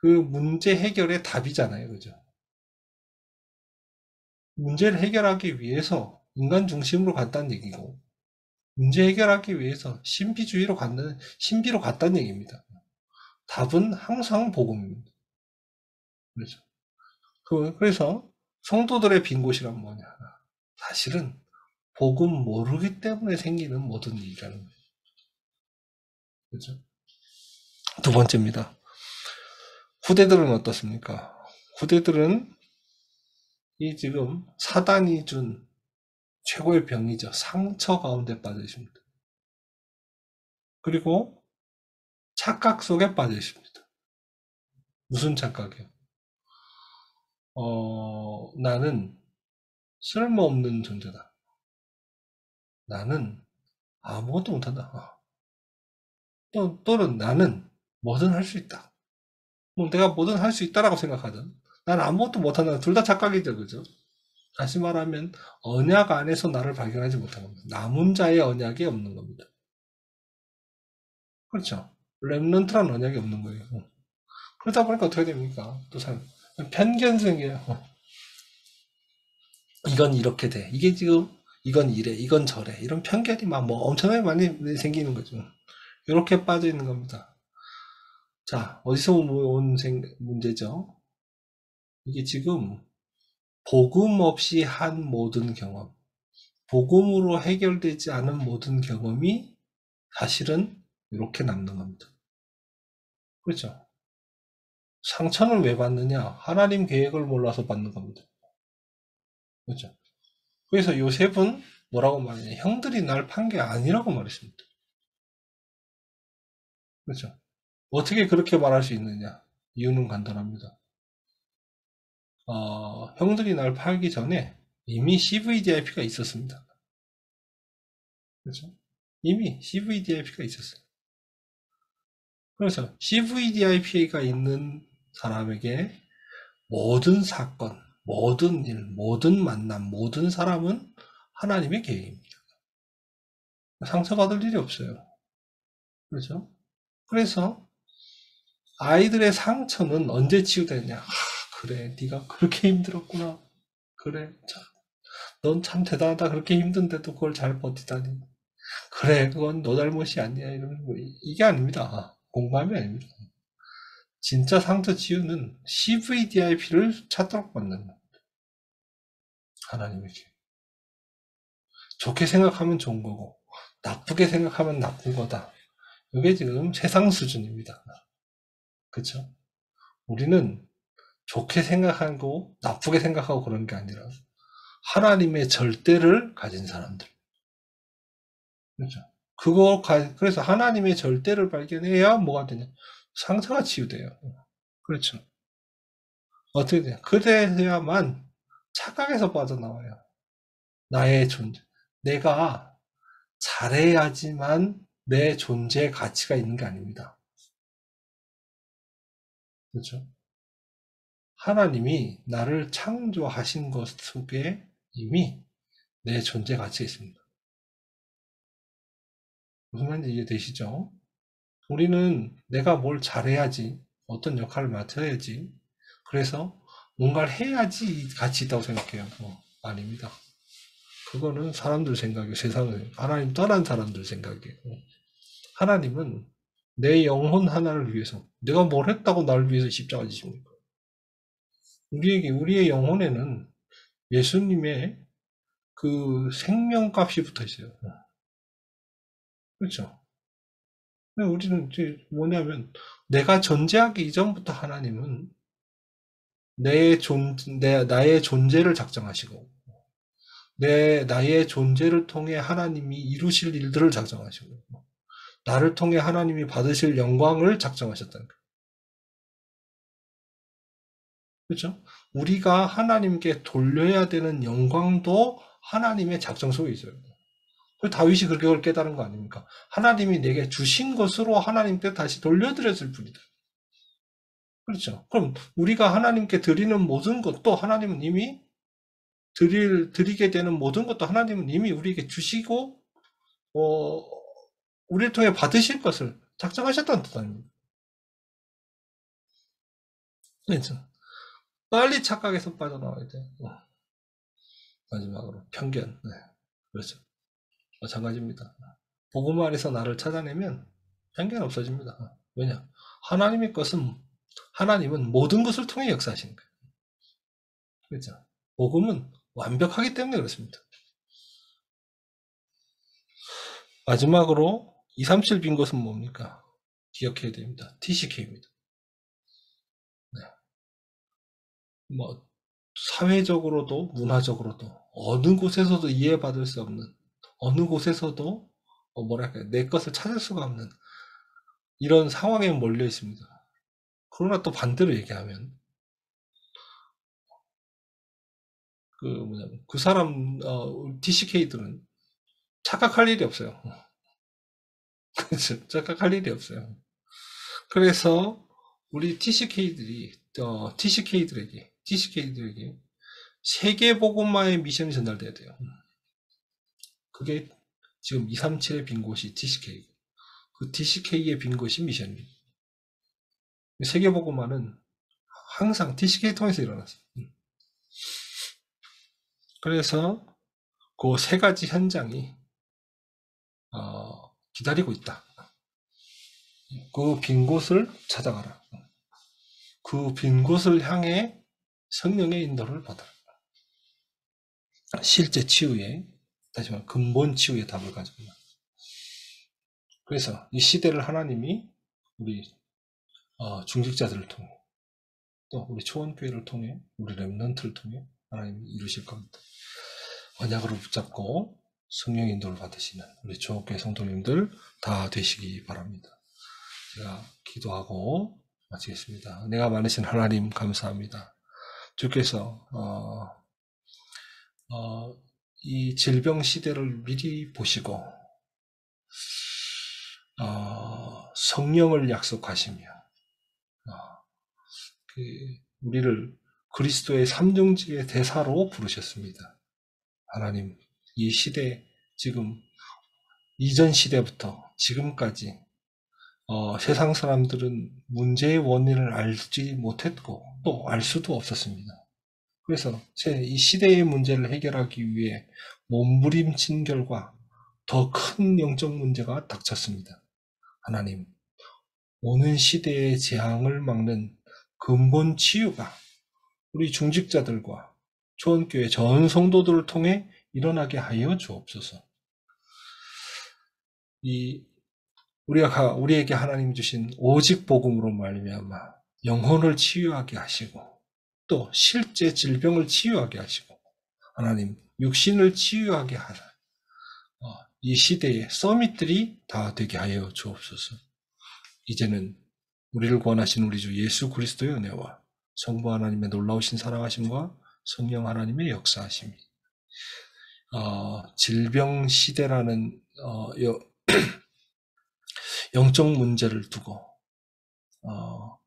그 문제 해결의 답이잖아요. 그죠? 문제를 해결하기 위해서 인간 중심으로 갔다는 얘기고 문제 해결하기 위해서 신비로 갔다는 얘기입니다. 답은 항상 복음입니다. 그렇죠? 그래서 성도들의 빈 곳이란 뭐냐? 사실은 복음 모르기 때문에 생기는 모든 일이라는 거예요. 그렇죠? 두 번째입니다. 후대들은 어떻습니까? 후대들은 이 지금 사단이 준 최고의 병이죠. 상처 가운데 빠져 있습니다. 그리고 착각 속에 빠져 있습니다. 무슨 착각이요? 나는 쓸모없는 존재다. 나는 아무것도 못한다. 또는 나는 뭐든 할 수 있다. 뭐 내가 뭐든 할 수 있다라고 생각하든 난 아무것도 못한다. 둘 다 착각이죠. 그죠? 다시 말하면 언약 안에서 나를 발견하지 못한 겁니다. 남은 자의 언약이 없는 겁니다. 그렇죠? 렘넌트란 언약이 없는 거예요. 그러다 보니까 어떻게 됩니까? 또 편견 생겨요. 이건 이렇게 돼. 이게 지금 이건 이래, 이건 저래. 이런 편견이 막 뭐 엄청나게 많이 생기는 거죠. 이렇게 빠져 있는 겁니다. 자, 어디서 온 문제죠? 이게 지금 복음 없이 한 모든 경험, 복음으로 해결되지 않은 모든 경험이 사실은 이렇게 남는 겁니다. 그렇죠? 상처는 왜 받느냐? 하나님 계획을 몰라서 받는 겁니다. 그렇죠? 그래서 요셉은 뭐라고 말하냐? 형들이 날 판 게 아니라고 말했습니다. 그렇죠? 어떻게 그렇게 말할 수 있느냐? 이유는 간단합니다. 형들이 날 팔기 전에 이미 CVDIP가 있었습니다. 그렇죠? 이미 CVDIP가 있었어요. 그래서 CVDIP가 있는 사람에게 모든 사건, 모든 일, 모든 만남, 모든 사람은 하나님의 계획입니다. 상처받을 일이 없어요. 그렇죠? 그래서 아이들의 상처는 언제 치유되냐? 그래, 네가 그렇게 힘들었구나. 그래, 넌 참 대단하다. 그렇게 힘든데도 그걸 잘 버티다니. 그래, 그건 너 잘못이 아니야. 이러면 이게 아닙니다. 공감이 아닙니다. 진짜 상처 치유는 CVDIP를 찾도록 만드는 겁니다. 하나님에게. 좋게 생각하면 좋은 거고, 나쁘게 생각하면 나쁜 거다. 이게 지금 세상 수준입니다. 그쵸? 우리는 좋게 생각하고, 나쁘게 생각하고 그런 게 아니라, 하나님의 절대를 가진 사람들. 그렇죠? 그래서 하나님의 절대를 발견해야 뭐가 되냐? 상처가 치유돼요. 그렇죠. 어떻게 돼요? 그래야만 착각에서 빠져나와요. 나의 존재. 내가 잘해야지만 내 존재의 가치가 있는 게 아닙니다. 그렇죠? 하나님이 나를 창조하신 것 속에 이미 내 존재 가치가 있습니다. 무슨 말인지 이해되시죠? 우리는 내가 뭘 잘해야지, 어떤 역할을 맡아야지, 그래서 뭔가를 해야지 가치 있다고 생각해요. 아닙니다. 그거는 사람들 생각이에요. 세상을. 하나님 떠난 사람들 생각이에요. 하나님은 내 영혼 하나를 위해서, 내가 뭘 했다고 나를 위해서 십자가 지십니까? 우리의 영혼에는 예수님의 그 생명값이 붙어 있어요. 그렇죠? 우리는 이제 뭐냐면, 내가 존재하기 이전부터 하나님은 나의 존재를 작정하시고, 나의 존재를 통해 하나님이 이루실 일들을 작정하시고, 나를 통해 하나님이 받으실 영광을 작정하셨다는 거예요. 그렇죠? 우리가 하나님께 돌려야 되는 영광도 하나님의 작정 속에 있어요. 다윗이 그걸 깨달은 거 아닙니까? 하나님이 내게 주신 것으로 하나님께 다시 돌려드렸을 뿐이다. 그렇죠? 그럼 우리가 하나님께 드리는 모든 것도 하나님은 이미 드리게 되는 모든 것도 하나님은 이미 우리에게 주시고 우리를 통해 받으실 것을 작정하셨다는 뜻 아닙니까? 그렇죠? 빨리 착각에서 빠져나와야 돼. 마지막으로 편견. 네. 그렇죠. 마찬가지입니다. 복음 안에서 나를 찾아내면 편견 없어집니다. 왜냐? 하나님은 모든 것을 통해 역사하시는 거예요. 그렇죠? 복음은 완벽하기 때문에 그렇습니다. 마지막으로 237 빈 것은 뭡니까? 기억해야 됩니다. TCK입니다. 네. 뭐 사회적으로도 문화적으로도 어느 곳에서도 이해받을 수 없는, 어느 곳에서도 뭐랄까요, 내 것을 찾을 수가 없는 이런 상황에 몰려 있습니다. 그러나 또 반대로 얘기하면 그 사람 TCK들은 착각할 일이 없어요. 그렇죠. 착각할 일이 없어요. 그래서 우리 TCK들에게 세계복음화의 미션이 전달돼야 돼요. 그게 지금 237의 빈 곳이 TCK, 그 TCK의 빈 곳이 미션입니다. 세계복음화는 항상 TCK 통해서 일어났어요. 그래서 그 세 가지 현장이 기다리고 있다. 그 빈 곳을 찾아가라. 그 빈 곳을 향해 성령의 인도를 받아라. 실제 치유에, 다시 말해 근본 치유의 답을 가져옵니다. 그래서 이 시대를 하나님이 우리 중직자들을 통해, 또 우리 초원교회를 통해, 우리 렘넌트를 통해 하나님이 이루실 겁니다. 언약으로 붙잡고 성령 인도를 받으시는 우리 초원교회 성도님들 다 되시기 바랍니다. 제가 기도하고 마치겠습니다. 은혜가 많으신 하나님 감사합니다. 주께서 이 질병 시대를 미리 보시고 성령을 약속하시며 우리를 그리스도의 삼중직의 대사로 부르셨습니다. 하나님, 이 시대, 지금 이전 시대부터 지금까지 세상 사람들은 문제의 원인을 알지 못했고 또 알 수도 없었습니다. 그래서 이 시대의 문제를 해결하기 위해 몸부림친 결과 더 큰 영적 문제가 닥쳤습니다. 하나님, 오는 시대의 재앙을 막는 근본 치유가 우리 중직자들과 초원교회 전 성도들을 통해 일어나게 하여 주옵소서. 우리에게 하나님 주신 오직 복음으로 말미암아 영혼을 치유하게 하시고 또 실제 질병을 치유하게 하시고 하나님 육신을 치유하게 하라. 이 시대의 서밋들이 다 되게 하여 주옵소서. 이제는 우리를 구원하신 우리 주 예수 그리스도의 은혜와 성부 하나님의 놀라우신 사랑하심과 성령 하나님의 역사하심이 질병 시대라는 영적 문제를 두고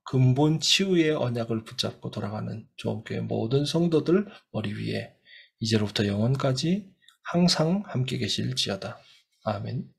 근본 치유의 언약을 붙잡고 돌아가는 조업교회 모든 성도들 머리 위에 이제로부터 영원까지 항상 함께 계실지어다. 아멘.